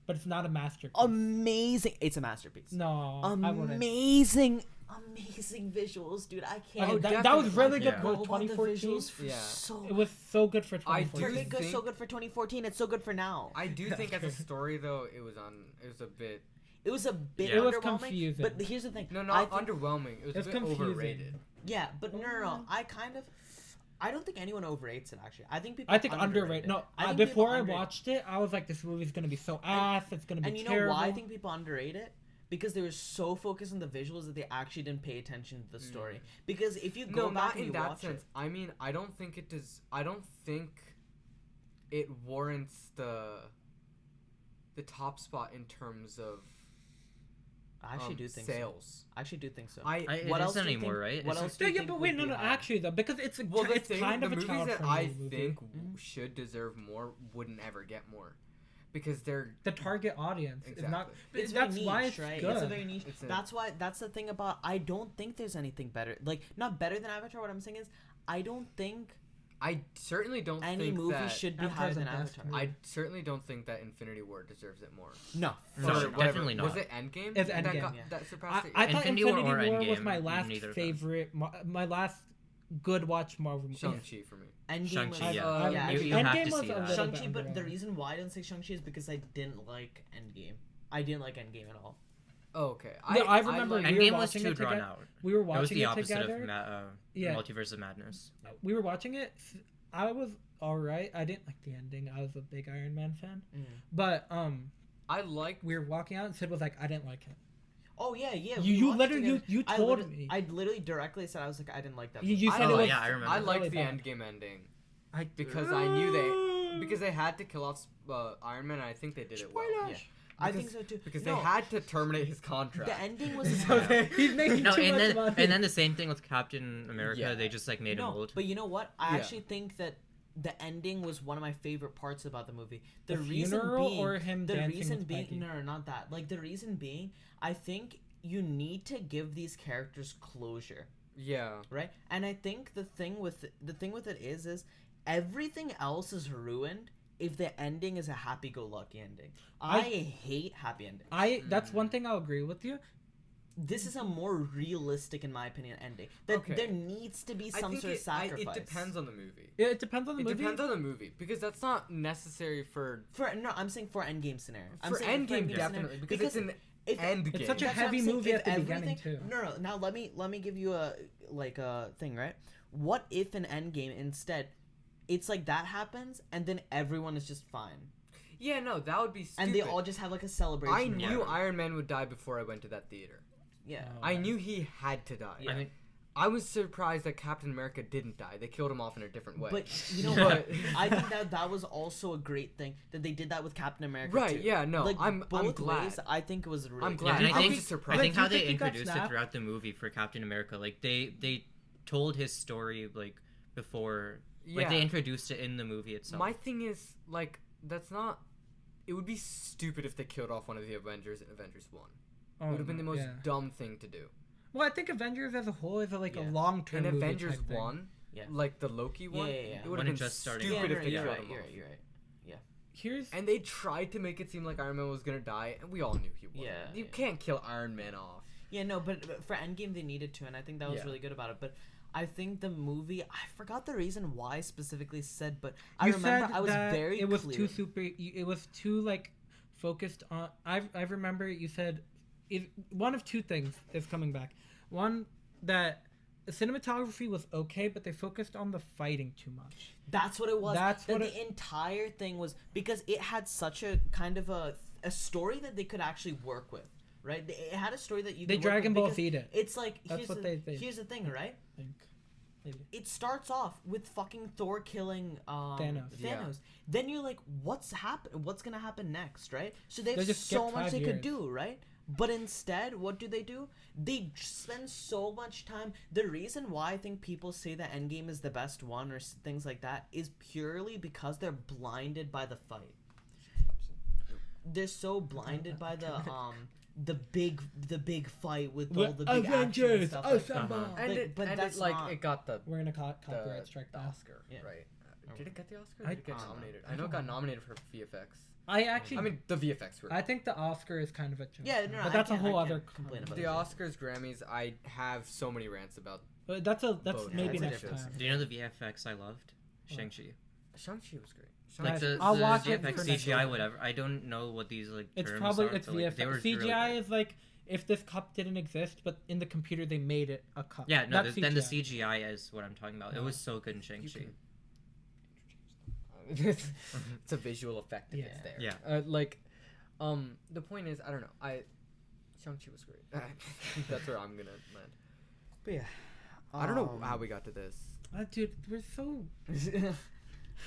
but it's not a masterpiece. Amazing. It's a masterpiece. No, I wouldn't. Amazing visuals, dude. I can't. Okay, that was really good Yeah. for Go about the 2014. visuals for Yeah. so. It was so good for I 2014. do Freaking good, think- so good for 2014. It's so good for now. I do think as a Okay. story though, it was a bit. It was a bit Yeah. It was underwhelming. confusing. But here's the thing. No, I not think- underwhelming. It was It's a bit confusing. overrated. Yeah, but no. I don't think anyone overrates it. Actually, I think people. I think underrated. No, I think before people I underrate it. watched it, I was like, this movie's gonna be so ass. It's gonna be And you know terrible. why I think people underrate it? Because they were so focused on the visuals that they actually didn't pay attention to the story. Because if you go No, back not and in you that watch sense. it, I mean, I don't think it does. I don't think it warrants the top spot in terms of I actually do think so. sales. I actually do think so. It What is else do you anymore, think- right? What It's else just- do you Yeah, think but would wait, no, be no. high? Actually, though, because it's a Well, the it's thing, kind the of a movies that child-friendly I movie. think Mhm. should deserve more wouldn't ever get more, because they're The target audience is not. Exactly. It's That's very why niche, it's right? good. It's a very niche. It's a- That's why. That's the thing about. I don't think there's anything better. Like not better than Avatar. What I'm saying is, I don't think I certainly don't any think movie that should be Avatar's higher the than best Avatar. movie. I certainly don't think that Infinity War deserves it more. No. No, Or definitely whatever. not. Was it Endgame? It's that Endgame, yeah. that surpassed it. I thought Infinity Infinity War War, or was my Endgame, last neither of them. favorite, my last good watch Marvel movie. Shang-Chi for me. Endgame was. Shang-Chi, yeah. yeah. You Endgame have to was see a that. little Shang-Chi, bit but the underwhelming. reason why I didn't say Shang-Chi is because I didn't like Endgame. I didn't like Endgame at all. Oh, okay. No, I remember like- we were Endgame was watching too it drawn together. out. We were It was watching the it opposite together. of Yeah. Multiverse of Madness. We were watching it. I was alright. I didn't like the ending. I was a big Iron Man fan. But I like. we were walking out and Sid was like, I didn't like it. Oh yeah. You watched literally together. you I told literally- me. I literally directly said I was like I didn't like that. You movie. said I it like- was. yeah, I remember. I liked really the bad. Endgame ending I because I knew because they had to kill off Iron Man, and I think they did it well. Spoilers. Yeah. I think so too. Because No, they had to terminate his contract. the ending was. So he's making No, too and much then money. and then the same thing with Captain America. Yeah. They just like made him No, old. but you know what? I Yeah. actually think that the ending was one of my favorite parts about the movie. The reason funeral being, or him the dancing reason with being, Peggy? no, not that. Like the reason being, I think you need to give these characters closure, Yeah. right? And I think the thing with it is everything else is ruined if the ending is a happy-go-lucky ending. I hate happy endings. That's one thing I'll agree with you. This is a more realistic, in my opinion, ending. That Okay. there needs to be some sort of sacrifice. It depends on the movie. It depends on the It movie. depends on the movie because that's not necessary for I'm saying for Endgame scenario. I'm for saying Endgame scenario. definitely because it's an if- Endgame. It's such a That's what I'm heavy saying. movie If at the beginning, everything- too. No. Now let me give you a thing, right? What if an Endgame instead, it's like that happens and then everyone is just fine. Yeah, no, that would be stupid. And they all just have like a celebration. I knew party. Iron Man would die before I went to that theater. Yeah. Oh. I knew he had to die. Yeah. I mean, I was surprised that Captain America didn't die. They killed him off in a different way. But you know what? I think that was also a great thing that they did that with Captain America Right, too. yeah, no, like, I'm both glad. ways, I think it was really. I'm good. glad. and I I think was surprised. I think Do you how they think he got introduced it snapped? throughout the movie for Captain America, like they told his story like before, like they introduced it in the movie itself. My thing is, like, that's not... It would be stupid if they killed off one of the Avengers in Avengers 1. Oh, It would have been the most yeah. dumb thing to do. Well, I think Avengers as a whole is a Yeah. long-term In movie Avengers type thing. 1, Yeah. like the Loki one, Yeah. it would When have it been just started. stupid if they you're killed right. him You're off. right. You're right. Here's And they tried to make it seem like Iron Man was gonna die, and we all knew he would. Yeah, You yeah. can't kill Iron Man off. Yeah, no, but for Endgame they needed to, and I think that was Yeah. really good about it. But I think the movie, I forgot the reason why I specifically said, but I you remember said I was that very it was clear. too super. It was too like focused on. I remember you said one of two things is coming back. One that the cinematography was okay, but they focused on the fighting too much. That's what it was. That's that what the entire thing was, because it had such a kind of a story that they could actually work with, right? It had a story that you They could work Dragon with Ball because Z'd it. It's like That's what they did. here's the thing, right? I think. Maybe. It starts off with fucking Thor killing Thanos. Yeah. Then you're like, what's gonna happen next, right? So they They have just so skipped much 5 they could years. do, right? But instead, what do? They spend so much time. The reason why I think people say that Endgame is the best one or things like that is purely because they're blinded by the fight. They're so blinded by the big fight with all the big action and stuff like that. And Like, it, but and that's it, like, not- it got the We're gonna copyright strike the now. Oscar, Yeah. right? Did it get the Oscar? Or I did it get don't know. nominated? I know it got nominated for VFX. I actually. I mean, the VFX were. I think the Oscar is kind of a joke. Yeah, no, but that's I a can't- whole I other can't complain about the it. Oscars, Grammys. I have so many rants about. But that's Both. maybe Yeah, next it's time. Do you know the VFX I loved? Shang-Chi. Shang-Chi was great. Like Nice. the I'll watch it VFX, for next CGI, week. whatever. I don't know what these like It's terms probably are. it's but, like, they VFX. were CGI really good. is like if this cup didn't exist, but in the computer they made it a cup. Yeah, no, That's then the CGI. CGI is what I'm talking about. It was so good in Shang-Chi. It's a visual effect if it's Yeah. there. Yeah. The point is, I don't know. Shang-Chi was great. That's where I'm gonna land. But yeah, I don't know how we got to this. Dude, we're so.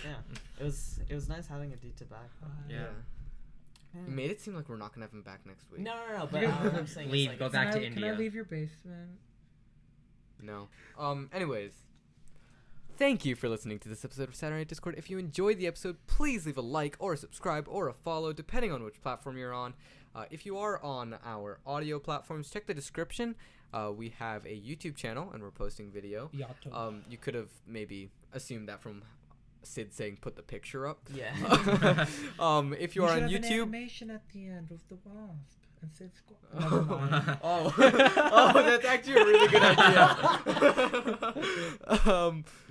yeah, it was nice having Aditya back. Yeah. You made it seem like we're not gonna have him back next week. No, but I'm saying Leave, it's go like, back to Can I India. leave your basement? No. Anyways. Thank you for listening to this episode of Saturday Night Discord. If you enjoyed the episode, please leave a like or a subscribe or a follow, depending on which platform you're on. If you are on our audio platforms, check the description. We have a YouTube channel, and we're posting video. Yato. You could have maybe assumed that from Sid saying put the picture up. Yeah. If you are on should have an YouTube... animation at the end with the wasp and Sid Never mind. Oh, that's actually a really good idea.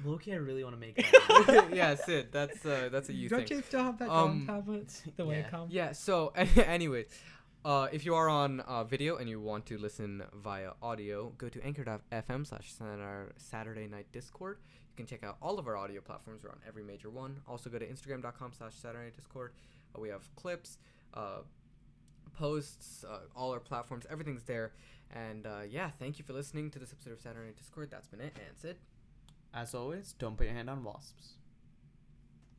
Loki, I really want to make that. Yeah, Sid, that's a you Don't thing. you still have that drawing tablet? The way it comes? Yeah, so anyway, if you are on video and you want to listen via audio, go to anchor.fm/Saturday Night Discord. You can check out all of our audio platforms. We're on every major one. Also go to instagram.com/Saturday Night Discord. We have clips, posts, all our platforms. Everything's there. And yeah, thank you for listening to this episode of Saturday Night Discord. That's been it. And Sid. As always, don't put your hand on wasps.